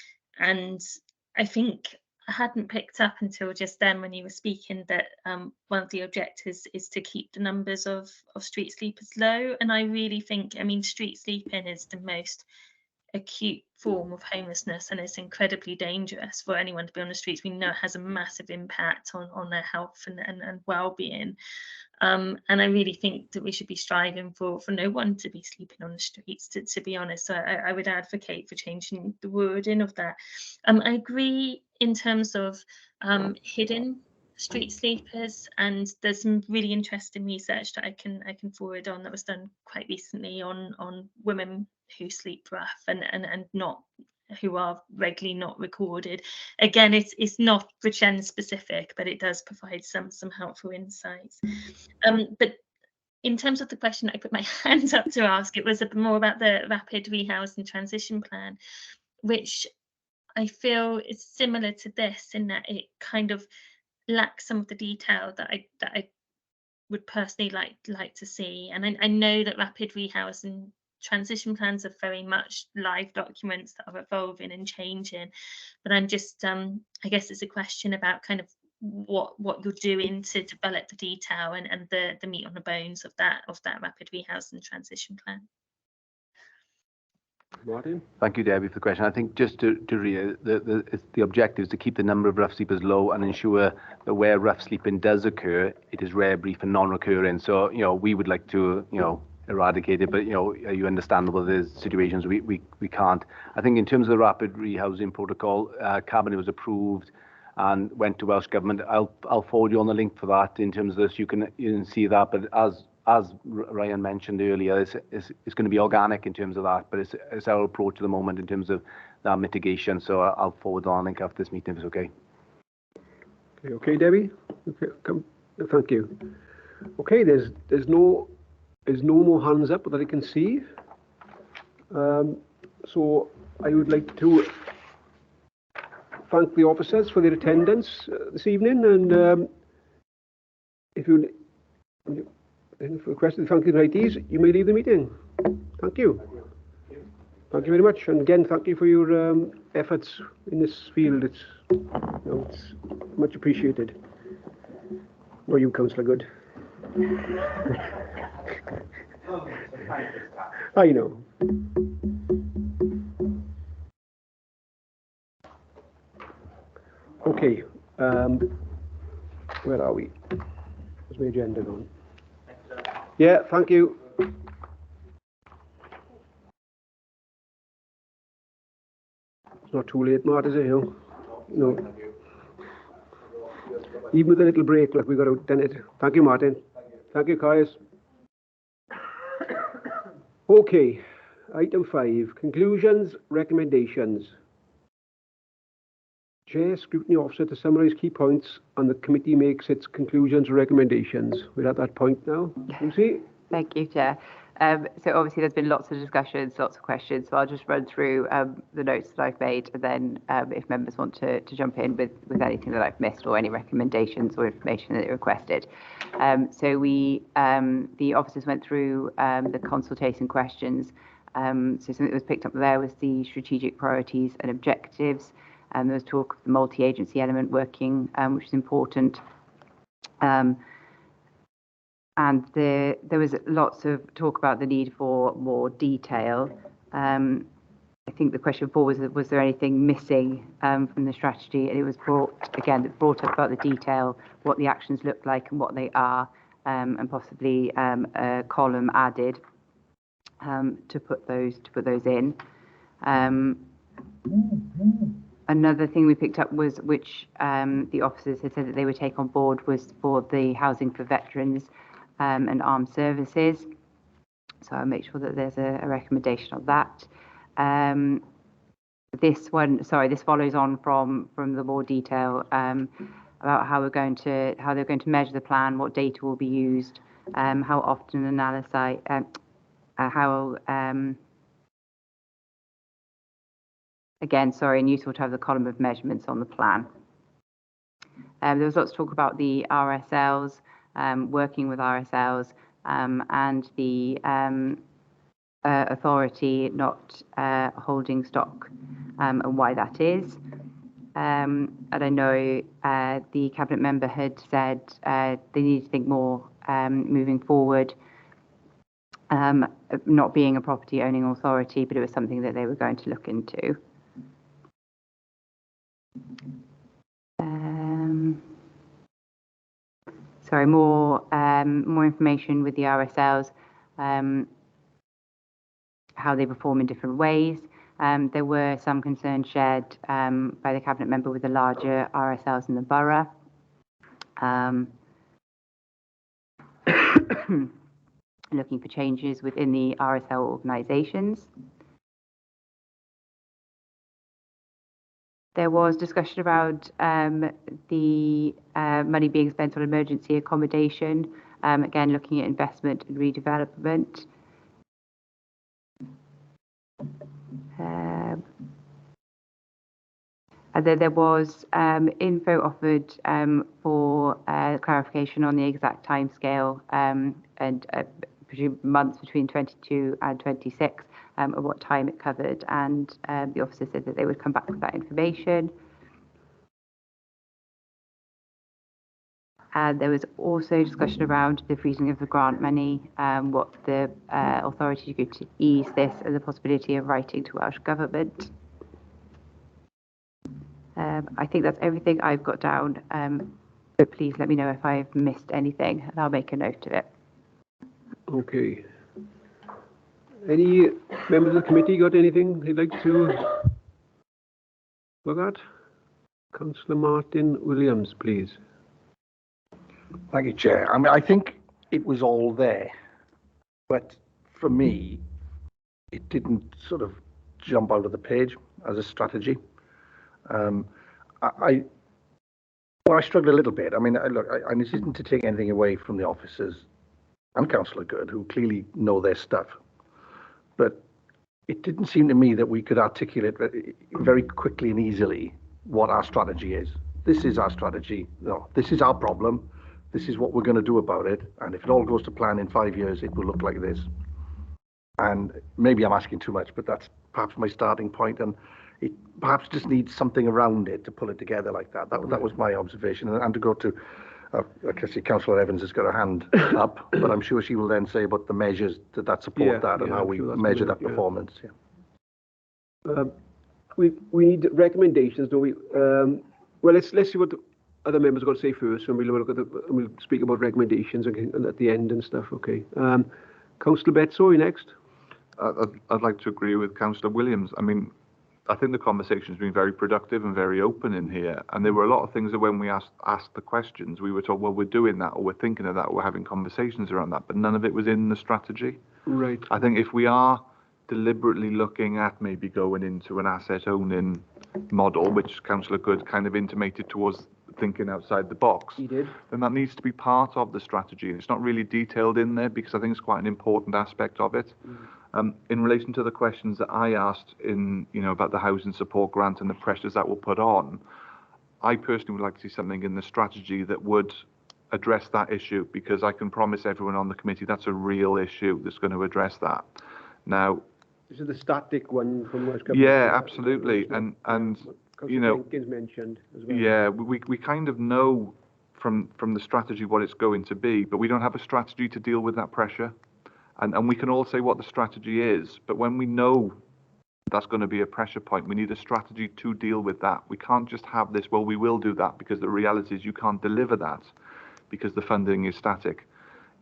I think I hadn't picked up until just then when you were speaking that one of the objectives is to keep the numbers of street sleepers low. And I really think, street sleeping is the most acute form of homelessness, and it's incredibly dangerous for anyone to be on the streets. We know it has a massive impact on their health and well-being, and I really think that we should be striving for no one to be sleeping on the streets, to be honest. So I would advocate for changing the wording of that. I agree in terms of hidden street sleepers, and there's some really interesting research that I can forward on that was done quite recently on women who sleep rough and not who are regularly not recorded. Again, it's not Bridgend specific, but it does provide some helpful insights. But in terms of the question I put my hand up to ask, it was more about the rapid rehouse and transition plan, which I feel is similar to this in that it kind of lacks some of the detail that I would personally like to see. And I know that rapid rehouse and transition plans are very much live documents that are evolving and changing, but I'm just I guess it's a question about kind of what you're doing to develop the detail and the meat on the bones of that rapid rehouse and transition plan.
Martin?
Thank you, Debbie, for the question. I think just to read, the objective is to keep the number of rough sleepers low and ensure that where rough sleeping does occur, it is rare, brief, and non-recurring. So, we would like to, eradicate it, but, you understandable there's situations we can't. I think in terms of the rapid rehousing protocol, Cabinet was approved and went to Welsh Government. I'll forward you on the link for that in terms of this. You can see that, but as Ryan mentioned earlier, it's going to be organic in terms of that, but it's our approach at the moment in terms of that mitigation. So I'll forward on the link after this meeting, if it's okay.
Okay, Debbie. Okay, thank you. Okay, there's no more hands up that I can see. So I would like to thank the officers for their attendance this evening, and if you requested to thank the IDs, you may leave the meeting. Thank you. Thank you very much, and again, thank you for your efforts in this field. It's much appreciated. Well, you, Councillor Good. I know. Okay. Where are we? Where's my agenda gone? Yeah, thank you. It's not too late, Mart, is it? No. Even with a little break, look, we got out done it. Thank you, Martin. Thank you, Caius. Okay, item 5, conclusions, recommendations. Chair, Scrutiny Officer to summarise key points, and the committee makes its conclusions and recommendations. We're at that point now. Lucy?
Thank you, Chair. So obviously there's been lots of discussions, lots of questions, so I'll just run through the notes that I've made, and then if members want to jump in with anything that I've missed or any recommendations or information that they requested. So the officers went through the consultation questions. So something that was picked up there was the strategic priorities and objectives. There was talk of the multi-agency element working, which is important. And there was lots of talk about the need for more detail. I think the question 4 was there anything missing from the strategy? And it was brought up about the detail, what the actions look like and what they are, and possibly a column added to put those in. Another thing we picked up was, which the officers had said that they would take on board, was for the housing for veterans and armed services. So I'll make sure that there's a recommendation on that. This follows on from the more detail about how they're going to measure the plan, what data will be used, how often analyze, and useful to have the column of measurements on the plan. There was lots of talk about the RSLs, working with RSLs, and the authority not holding stock, and why that is. And I know the cabinet member had said they need to think more moving forward, not being a property owning authority, but it was something that they were going to look into. More information with the RSLs, how they perform in different ways. There were some concerns shared by the cabinet member with the larger RSLs in the borough. Looking for changes within the RSL organisations. There was discussion about the money being spent on emergency accommodation, again looking at investment and redevelopment. And then there was info offered for clarification on the exact timescale and months between 22 and 26, and what time it covered, and the officer said that they would come back with that information. There was also discussion around the freezing of the grant money, what the authority could to ease this, and the possibility of writing to Welsh Government. I think that's everything I've got down, but please let me know if I've missed anything, and I'll make a note of it.
Okay. Any members of the committee got anything they'd like to look at? Councillor Martin Williams, please.
Thank you, Chair. I mean, I think it was all there, but for me, it didn't sort of jump out of the page as a strategy. I struggled a little bit. I mean, look, this isn't to take anything away from the officers and Councillor Good, who clearly know their stuff, but it didn't seem to me that we could articulate very quickly and easily what our strategy is. This is our strategy. No, this is our problem. This is what we're going to do about it. And if it all goes to plan in 5 years, it will look like this. And maybe I'm asking too much, but that's perhaps my starting point. And it perhaps just needs something around it to pull it together like that. That was my observation. And to go to, I can see Councillor Evans has got her hand up, but I'm sure she will then say about the measures that support that and how we measure that performance. Yeah.
We need recommendations, don't we? Well, let's see what the other members have got to say first, and we'll look at we'll speak about recommendations and at the end and stuff. Okay. Councillor Betso, you next.
I'd like to agree with Councillor Williams. I mean, I think the conversation's been very productive and very open in here, and there were a lot of things that when we asked the questions, we were told, well, we're doing that, or we're thinking of that, or we're having conversations around that, but none of it was in the strategy.
Right.
I think if we are deliberately looking at maybe going into an asset owning model, which Councillor Good kind of intimated towards thinking outside the box, then that needs to be part of the strategy. And it's not really detailed in there because I think it's quite an important aspect of it. In relation to the questions that I asked about the housing support grant and the pressures that will put on, I personally would like to see something in the strategy that would address that issue, because I can promise everyone on the committee that's a real issue that's going to address that. Now,
this is the static one from West.
Yeah, absolutely, and
Jenkins mentioned as well.
Yeah, we kind of know from the strategy what it's going to be, but we don't have a strategy to deal with that pressure. And we can all say what the strategy is, but when we know that's going to be a pressure point, we need a strategy to deal with that. We can't just have this, well, we will do that, because the reality is you can't deliver that because the funding is static.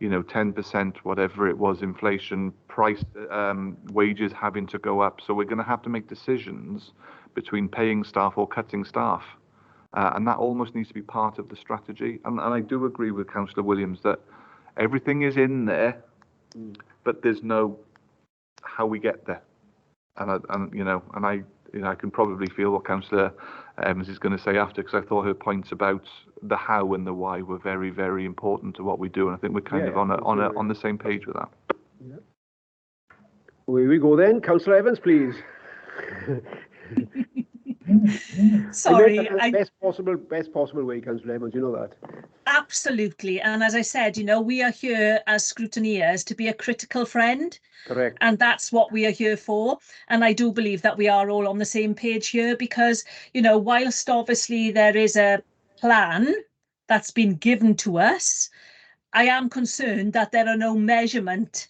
10%, whatever it was, inflation, price, wages having to go up. So we're going to have to make decisions between paying staff or cutting staff. And that almost needs to be part of the strategy. And I do agree with Councillor Williams that everything is in there, but there's no how we get there. And I can probably feel what Councillor Evans is going to say after, because I thought her points about the how and the why were very, very important to what we do, and I think we're kind of on the same page with that.
Yeah. Here we go then, Councillor Evans, please.
Sorry,
best possible way, Councillor Evans. You know that.
Absolutely, and as I said, we are here as scrutineers to be a critical friend.
Correct.
And that's what we are here for. And I do believe that we are all on the same page here, because, whilst obviously there is a plan that's been given to us, I am concerned that there are no measurements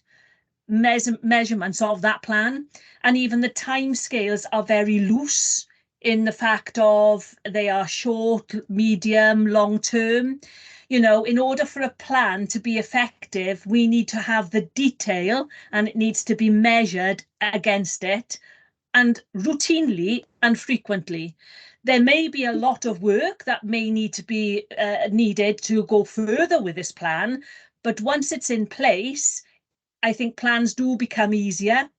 of that plan. And even the timescales are very loose in the fact of they are short, medium, long term. In order for a plan to be effective, we need to have the detail, and it needs to be measured against it, and routinely and frequently. There may be a lot of work that may need to be needed to go further with this plan, but once it's in place, I think plans do become easier.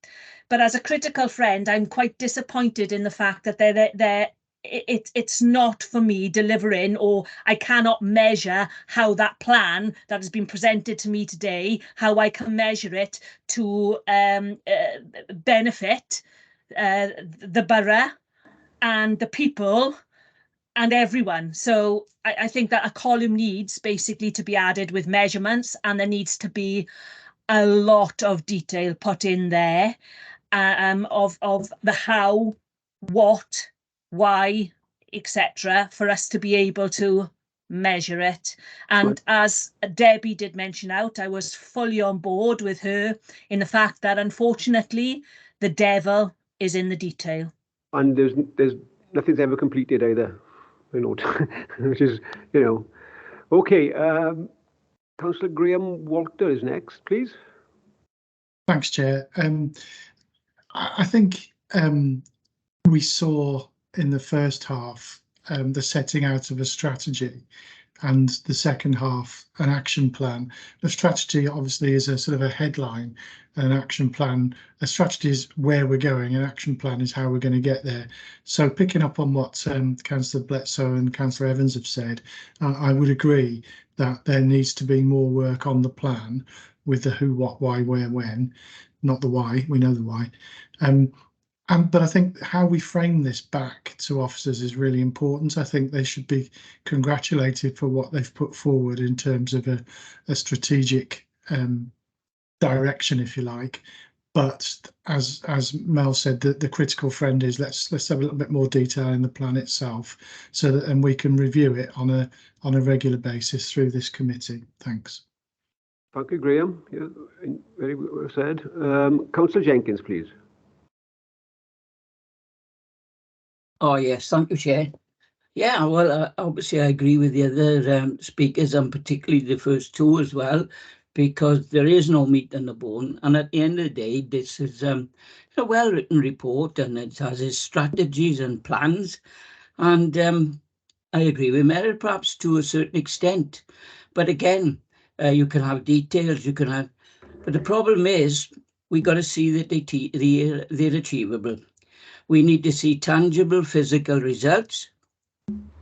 But as a critical friend, I'm quite disappointed in the fact that it's not for me delivering, or I cannot measure how that plan that has been presented to me today, how I can measure it to benefit the borough and the people and everyone. So I think that a column needs basically to be added with measurements, and there needs to be a lot of detail put in there of the how, what, why, etc., for us to be able to measure it. And as Debbie did mention out, I was fully on board with her in the fact that unfortunately the devil is in the detail.
And there's nothing's ever completed either, which is okay. Councillor Graham Walter is next, please.
Thanks, Chair. I think we saw in the first half the setting out of a strategy, and the second half an action plan. The strategy obviously is a sort of a headline, an action plan. A strategy is where we're going, an action plan is how we're going to get there. So picking up on what Councillor Bledsoe and Councillor Evans have said, I would agree that there needs to be more work on the plan with the who, what, why, where, when, not the why. We know the why. But I think how we frame this back to officers is really important. I think they should be congratulated for what they've put forward in terms of a strategic direction, if you like. But as Mel said, the critical friend is let's have a little bit more detail in the plan itself, so that and we can review it on a regular basis through this committee. Thanks.
Thank you, Graham. Yeah, very well said. Councillor Jenkins, please.
Oh, yes, thank you, Chair. Yeah, well, obviously I agree with the other speakers, and particularly the first two as well, because there is no meat on the bone. And at the end of the day, this is a well-written report, and it has its strategies and plans. And I agree with Meryl, perhaps to a certain extent. But again, you can have details, you can have... But the problem is, we got to see that they're achievable. We need to see tangible physical results.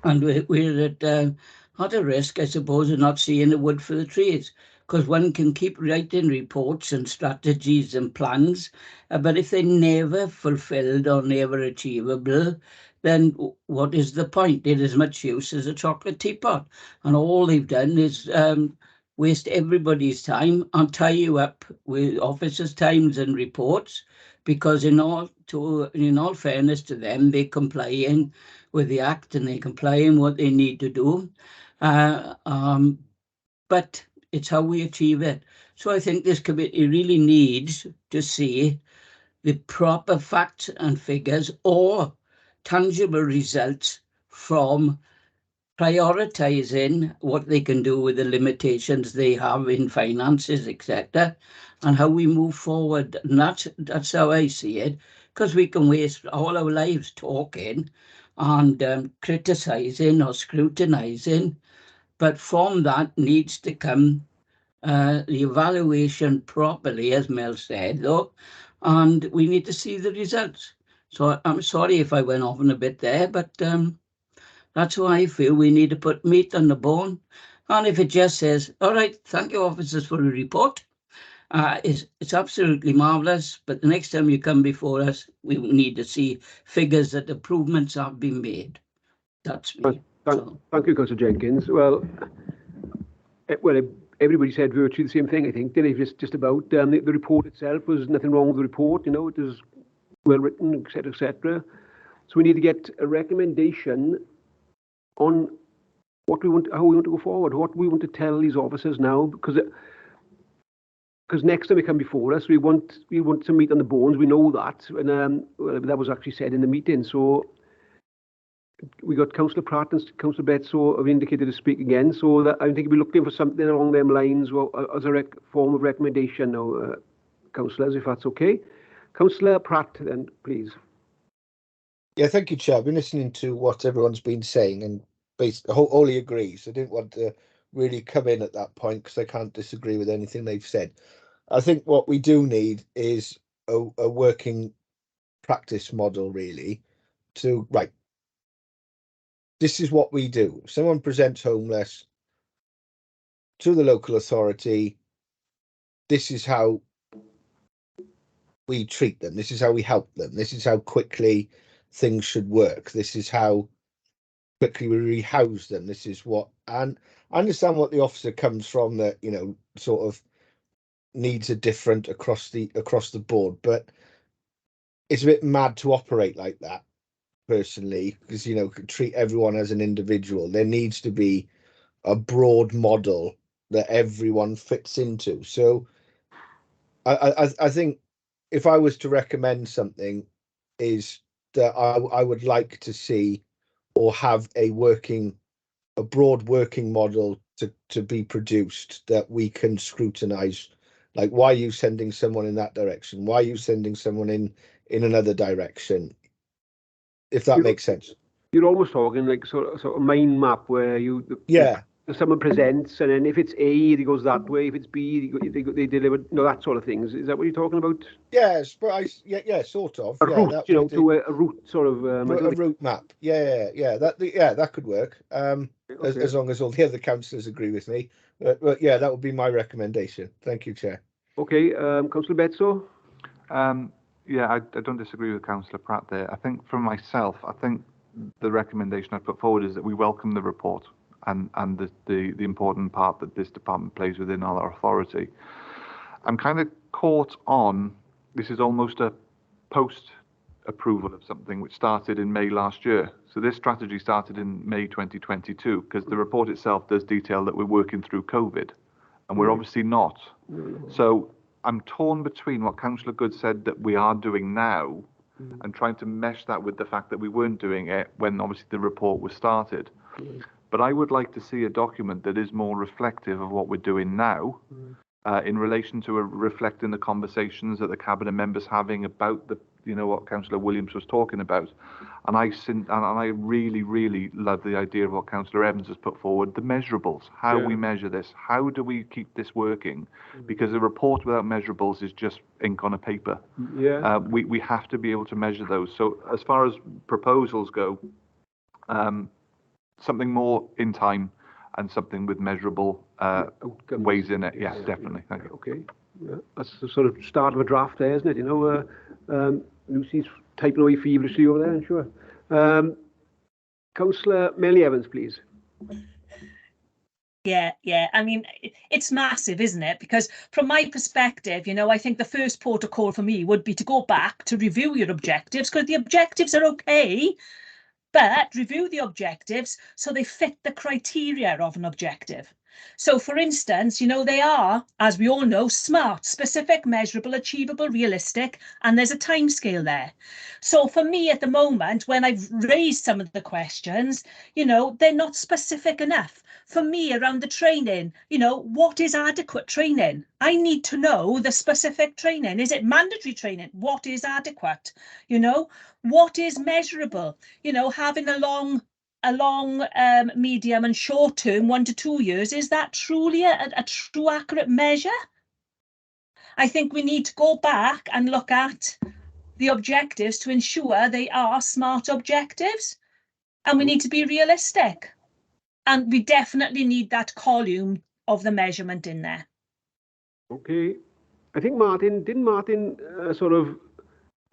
And we're at a risk, I suppose, of not seeing the wood for the trees, because one can keep writing reports and strategies and plans, but if they're never fulfilled or never achievable, then what is the point? It is much use as a chocolate teapot, and all they've done is waste everybody's time and tie you up with officers' times and reports, because in all fairness to them, they're complying with the Act and they're complying what they need to do. But it's how we achieve it. So I think this committee really needs to see the proper facts and figures or tangible results from prioritising what they can do with the limitations they have in finances, etc., and how we move forward. And that's how I see it, because we can waste all our lives talking and criticising or scrutinising, but from that needs to come the evaluation properly, as Mel said, though, and we need to see the results. So I'm sorry if I went off on a bit there, but that's why I feel we need to put meat on the bone. And if it just says, all right, thank you, officers, for the report, it's absolutely marvellous. But the next time you come before us, we need to see figures that improvements have been made. That's me.
Thank you, Councillor Jenkins. Well, everybody said virtually the same thing, I think, didn't they? Just about the report itself. Was nothing wrong with the report, it was well written, etc., etc. So we need to get a recommendation on what we want, how we want to go forward, what we want to tell these officers now, because next time they come before us, we want some meat on the bones. We know that, and that was actually said in the meeting. So we got Councillor Pratt and Councillor Betso have indicated to speak again. So that I think we're looking for something along them lines as a form of recommendation now, councillors, if that's okay. Councillor Pratt, then, please.
Yeah, thank you, Chair. I've been listening to what everyone's been saying and wholly agrees. I didn't want to really come in at that point because I can't disagree with anything they've said. I think what we do need is a working practice model, really, to, right, this is what we do. If someone presents homeless to the local authority, this is how we treat them. This is how we help them. This is how quickly things should work. This is how quickly we rehouse them. This is what, and I understand what the officer comes from, that, sort of needs are different across the board, but it's a bit mad to operate like that, personally, because treat everyone as an individual. There needs to be a broad model that everyone fits into. So I think if I was to recommend something, is that I would like to see or have a broad working model to be produced that we can scrutinize. Like, why are you sending someone in that direction? Why are you sending someone in another direction? If that makes sense.
You're almost talking like sort of mind map where someone presents, and then if it's A, it goes that way. If it's B, they deliver. That sort of things. Is that what you're talking about?
Yes, but sort of.
A route, to a route sort of.
A route map. That could work. As long as all the other councillors agree with me. But yeah, that would be my recommendation. Thank you, Chair.
Okay, Councillor Betso.
I don't disagree with Councillor Pratt there. I think for myself, the recommendation I put forward is that we welcome the report and the important part that this department plays within our authority. I'm kind of caught on, this is almost a post-approval of something which started in May last year. So this strategy started in May 2022, because the report itself does detail that we're working through COVID, and we're obviously not. So I'm torn between what Councillor Good said that we are doing now and trying to mesh that with the fact that we weren't doing it when obviously the report was started. But I would like to see a document that is more reflective of what we're doing now, in relation to reflecting the conversations that the cabinet members having about what Councillor Williams was talking about. And I really, really love the idea of what Councillor Evans has put forward, the measurables, how we measure this, how do we keep this working? Because a report without measurables is just ink on a paper. We have to be able to measure those. So as far as proposals go, something more in time and something with measurable ways in it. Yes, definitely. Thank you.
Okay. Yeah, that's the sort of start of a draft there, isn't it? You know, Lucy's typing away feverishly over there, I'm sure. Councillor Melanie Evans, please.
Yeah. I mean, it's massive, isn't it? Because from my perspective, you know, I think the first protocol for me would be to go back to review your objectives, because the objectives are okay, but review the objectives so they fit the criteria of an objective. So, for instance, you know, they are, as we all know, SMART, specific, measurable, achievable, realistic, and there's a timescale there. So for me at the moment, when I've raised some of the questions, you know, they're not specific enough. For me, around the training, you know, what is adequate training? I need to know the specific training. Is it mandatory training? What is adequate? You know, what is measurable? You know, having a long, medium and short term, 1 to 2 years, is that truly a true accurate measure? I think we need to go back and look at the objectives to ensure they are SMART objectives, and we need to be realistic, and we definitely need that column of the measurement in there.
Okay, I think Martin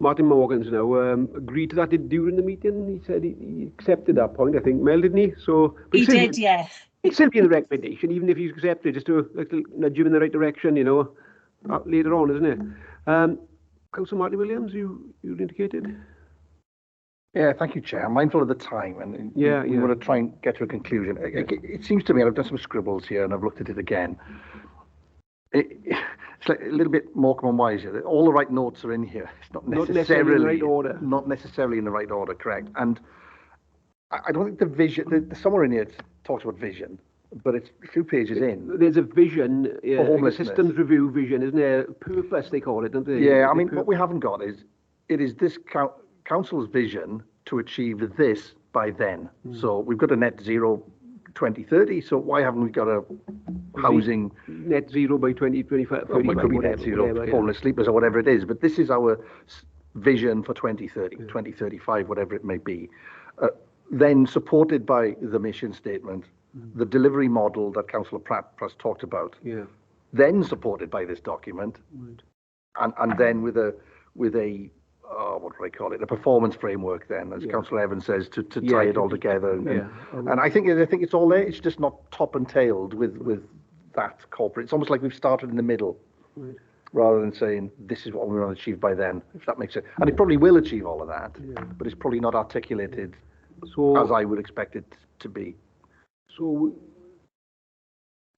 Martin Morgans now agreed to that during the meeting. He said he accepted that point, I think, Mel, didn't he? So
he did, yeah.
It's still be in the recommendation, even if he's accepted, just to nudge him in the right direction, you know, later on, isn't it? Councillor Martin Williams, you indicated.
Yeah, thank you, Chair. I'm mindful of the time, and we want to try and get to a conclusion. It seems to me, I've done some scribbles here, and I've looked at it again. It's like a little bit Morecambe and Wise here. All the right notes are in here. It's not necessarily in the right order. Not necessarily in the right order, correct. And I don't think the vision, somewhere in here it talks about vision, but it's a few pages in.
There's a vision, like a systems review vision, isn't there? Purpose, they call it, don't they?
Yeah, I mean, what we haven't got is, it is this council's vision to achieve this by then. So we've got a net zero 2030, so why haven't we got a housing
net zero by 2025?
Well, it could be net zero, homeless sleepers or whatever it is, but this is our vision for 2030, 2035, whatever it may be. Then supported by the mission statement, the delivery model that Councillor Pratt talked about, then supported by this document, and then with a what do I call it? A performance framework. Then, as Councillor Evans says, to tie it all together. And I think it's all there. It's just not top and tailed with that corporate. It's almost like we've started in the middle, rather than saying this is what we want to achieve by then. If that makes sense, and it probably will achieve all of that, but it's probably not articulated as I would expect it to be.
So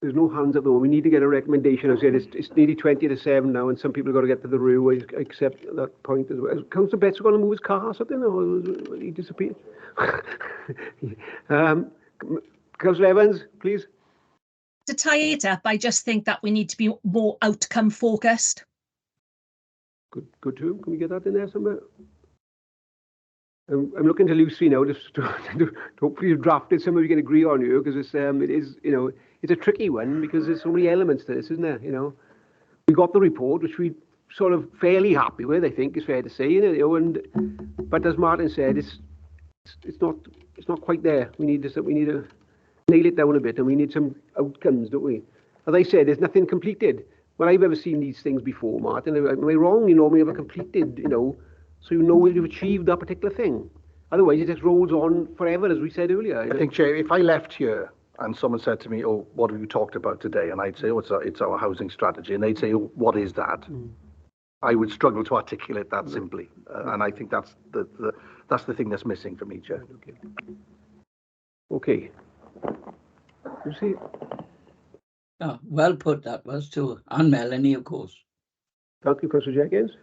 there's no hands up though. We need to get a recommendation. I said it's nearly 20 to 7 now, and some people have got to get to the Roo. I accept that point as well. Is Councillor Betts going to move his car or something, or will he disappear? Councillor Evans, please.
To tie it up, I just think that we need to be more outcome focused.
Good too. Can we get that in there somewhere? I'm looking to Lucy now, just to hopefully you've drafted something we can agree on, you, because it is, you know, it's a tricky one because there's so many elements to this, isn't there? You know, we got the report, which we sort of fairly happy with, I think is fair to say, you know, but as Martin said, it's not quite there. We need to nail it down a bit, and we need some outcomes, don't we? As I said, there's nothing completed. Well, I've ever seen these things before, Martin. Am I wrong? You normally have a completed, you know, so you know you've achieved that particular thing. Otherwise, it just rolls on forever, as we said earlier.
I think, Chair, if I left here and someone said to me, "Oh, what have you talked about today?" and I'd say, "Oh, it's our housing strategy," and they'd say, "Oh, what is that?" I would struggle to articulate that simply, and I think that's the thing that's missing from me, Chair.
Okay. You see.
Oh, well put that was too, and Melanie, of course.
Thank you, Councillor Jenkins.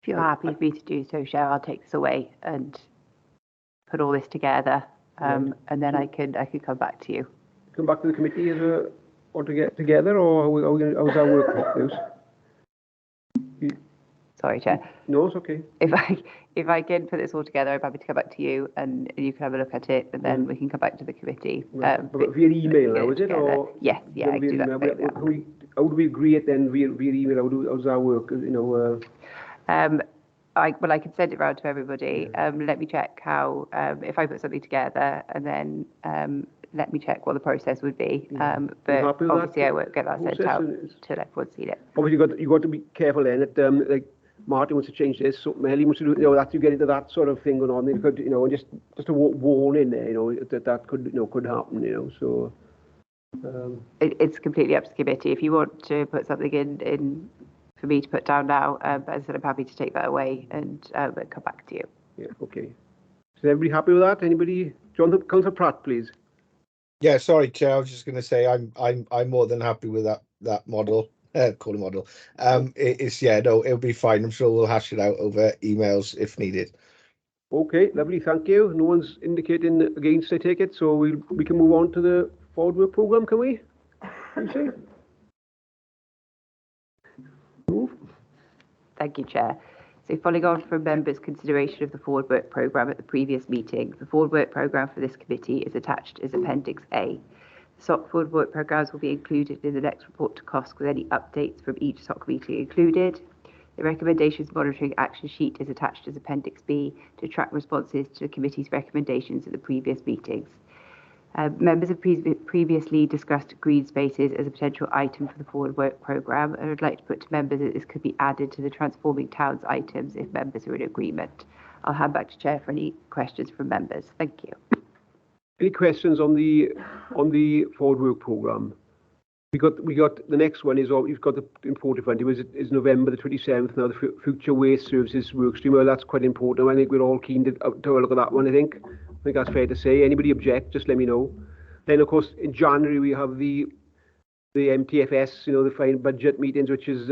If you're happy for me to do so, Chair, I'll take this away and put all this together, and then I could come back to you.
Come back to the committee or to get together, or how's our work, Bruce?
Sorry, Chair.
No, it's okay.
If I can put this all together, I'm happy to come back to you, and you can have a look at it, and then we can come back to the committee.
But via email now, is it? Or
yes, yeah, I can do that.
How do we agree it then via email? How's our work? You know.
I can send it round to everybody. Let me check how, if I put something together, and then let me check what the process would be. But obviously I won't get that sent out till everyone's seen it.
Obviously, you got to be careful then. That like Martin wants to change this, so Melly wants to do, that you get into that sort of thing going on. It could, and just a warning there, that could, could happen, So
it's completely up to the committee. If you want to put something in for me to put down now, but as I said, I'm happy to take that away and come back to you.
Yeah, okay. Is everybody happy with that? Anybody? Councillor Pratt, please.
Yeah, sorry, Chair. I was just going to say I'm more than happy with that model. Call it model. It'll be fine. I'm sure we'll hash it out over emails if needed.
Okay, lovely. Thank you. No one's indicating against. I take it, so we can move on to the forward work programme. Can we? Move.
Thank you, Chair. So following on from members' consideration of the forward work programme at the previous meeting, the forward work programme for this committee is attached as Appendix A. The SOC forward work programmes will be included in the next report to COSC with any updates from each SOC meeting included. The recommendations monitoring action sheet is attached as Appendix B to track responses to the committee's recommendations at the previous meetings. Members have previously discussed green spaces as a potential item for the forward work programme, and I would like to put to members that this could be added to the transforming towns items if members are in agreement. I'll hand back to Chair for any questions from members. Thank you.
Any questions on the forward work programme? We got the next one is you've got the important one. Is November the 27th now, the Future Waste Services Workstream. Well, that's quite important. I think we're all keen to have a look at that one. I think that's fair to say. Anybody object, just let me know. Then, of course, in January, we have the MTFS, the final budget meetings, which is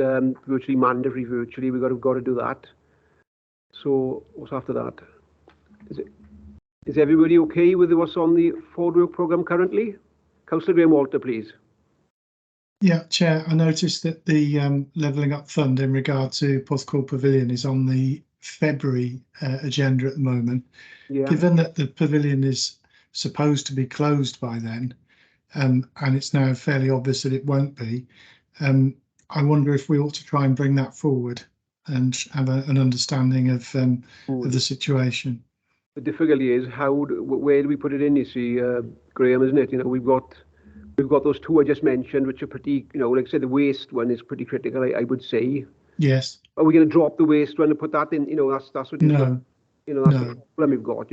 virtually mandatory virtually. We've got to do that. So what's after that? Is everybody okay with what's on the forward work programme currently? Councillor Graham Walter, please.
Yeah, Chair, I noticed that the Levelling Up Fund in regard to Porthcawl Pavilion is on the February agenda at the moment. Yeah. Given that the pavilion is supposed to be closed by then, and it's now fairly obvious that it won't be, I wonder if we ought to try and bring that forward and have an understanding of the situation.
The difficulty is where do we put it in? You see, Graham, isn't it? We've got those two I just mentioned, which are pretty, like I said, the waste one is pretty critical, I would say.
Yes.
Are we going to drop the waste one and put that in? That's what.
No.
That's the problem we've got.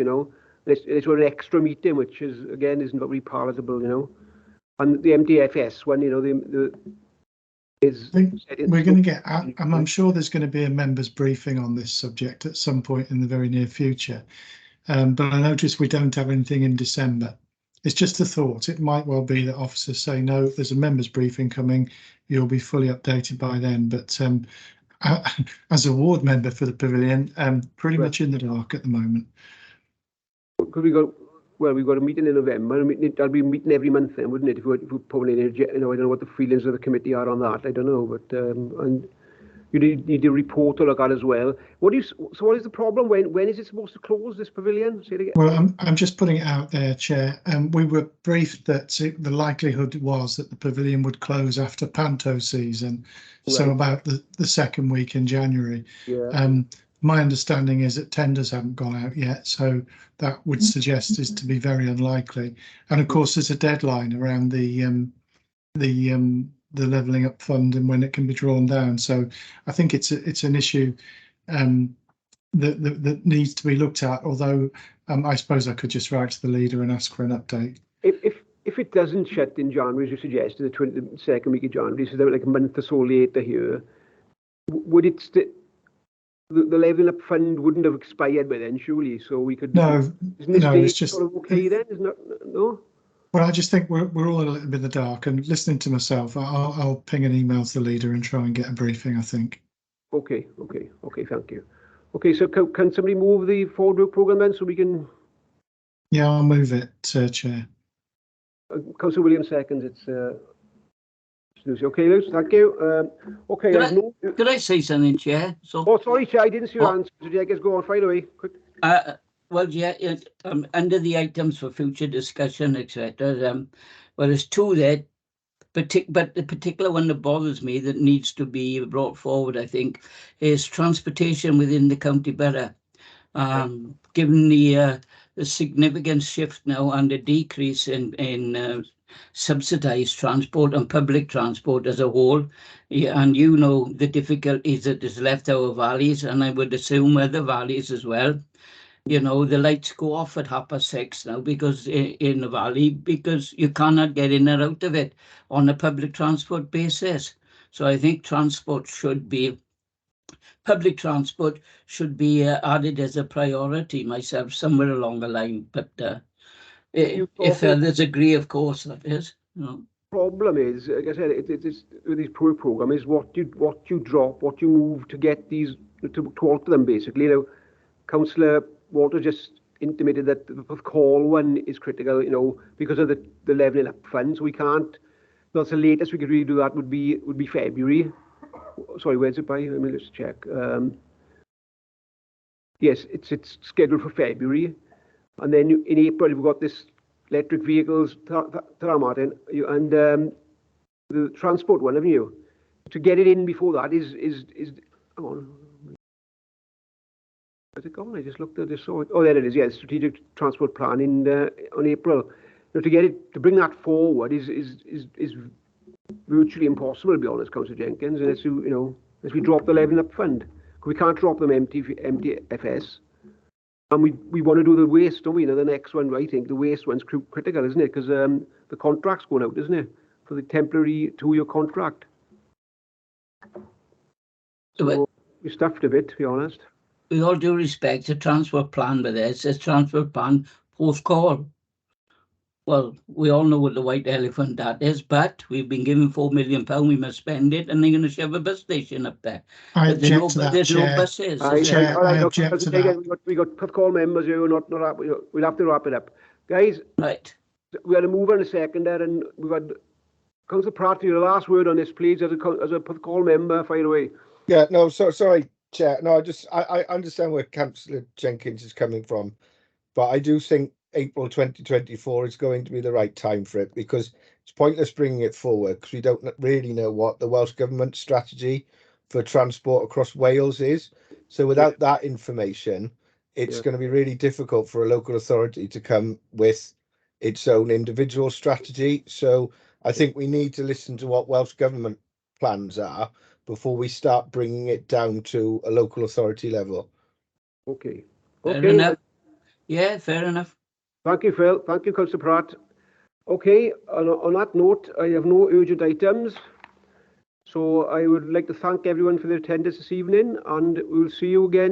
It's an extra meeting, which isn't very palatable. And the MTFS one,
we're going to get. I'm sure there's going to be a members' briefing on this subject at some point in the very near future. But I notice we don't have anything in December. It's just a thought. It might well be that officers say, no, there's a members' briefing coming. You'll be fully updated by then. But as a ward member for the pavilion, pretty much in the dark at the moment.
Because we've got a meeting in November. That'll be a meeting every month then, wouldn't it? If we're pulling in, I don't know what the feelings of the committee are on that. I don't know, but and you need a report to look at as well. What is the problem? When is it supposed to close, this pavilion? Say it again.
Well, I'm just putting it out there, Chair. We were briefed that the likelihood was that the pavilion would close after Panto season, right. So about the second week in January. Yeah. My understanding is that tenders haven't gone out yet, so that would suggest is to be very unlikely. And of course, there's a deadline around the Levelling Up Fund and when it can be drawn down. So I think it's an issue that needs to be looked at. Although I suppose I could just write to the leader and ask for an update.
If it doesn't shut in January, as you suggested, the 22nd week of January, so like a month or so later here, would it the Levelling Up Fund wouldn't have expired by then, surely? So we could.
No, it's just
sort of okay then, isn't it? No.
Well, I just think we're all a little bit in the dark, and listening to myself, I'll ping an email to the leader and try and get a briefing, I think.
Okay, thank you. Okay, so can somebody move the forward work programme then, so we can...
Yeah, I'll move it, Chair.
Councillor Williams seconds, it's... Okay, Luce, thank you. Okay,
could I say something, Chair?
Oh, sorry, Chair, I didn't see your answer. Did you guys go on right away? Quick.
Well, yeah, under the items for future discussion, etc. Well, there's two there. But the particular one that bothers me that needs to be brought forward, I think, is transportation within the county borough. Given the significant shift now and the decrease in subsidised transport and public transport as a whole, and you know the difficulties that is left our valleys, and I would assume other valleys as well. You know, the lights go off at 6:30 now because in the valley, because you cannot get in or out of it on a public transport basis. So I think public transport should be added as a priority myself somewhere along the line. But if others agree, of course, that is.
Problem is, like I said, it's with this program is what you drop, what you move to get these to alter them basically. You know, Councillor Walter just intimated that the call one is critical, you know, because of the levelling up funds. We can't. That's the latest we could really do that would be February. Sorry, where's it by? Let me just check. Yes, it's scheduled for February, and then in April we've got this electric vehicles, Martin, and the transport one, haven't you? To get it in before that is. Hang on. Where's it gone? I just looked at this. Oh, there it is. Yeah, strategic transport plan on April. You know, to bring that forward is virtually impossible, to be honest, Councillor Jenkins, unless we drop the levelling up fund. We can't drop them MTFS. And we want to do the waste, don't we? You know, the next one, I think the waste one's critical, isn't it? Because the contract's going out, isn't it? For the temporary 2-year contract. So we stuffed a bit, to be honest.
With all due respect, the transport plan with it says transport plan post-call. Well, we all know what the white elephant that is, but we've been given £4 million, we must spend it, and they're going to shove a bus station up there.
I object to that,
there's
Chair.
no buses.
I object to that.
We got call members who are not we'll have to wrap it up. Guys,
right.
We had a move on a second there, and we've had Councillor Pratt, your last word on this, please, as a call member, fire away.
Yeah, no, sorry, Chair. No, I understand where Councillor Jenkins is coming from, but I do think April 2024 is going to be the right time for it, because it's pointless bringing it forward because we don't really know what the Welsh Government strategy for transport across Wales is. So without that information, it's going to be really difficult for a local authority to come with its own individual strategy. So I think we need to listen to what Welsh Government plans are before we start bringing it down to a local authority level.
Okay.
Fair enough. Yeah, fair enough.
Thank you, Phil. Thank you, Councillor Pratt. Okay, on that note, I have no urgent items. So I would like to thank everyone for their attendance this evening, and we'll see you again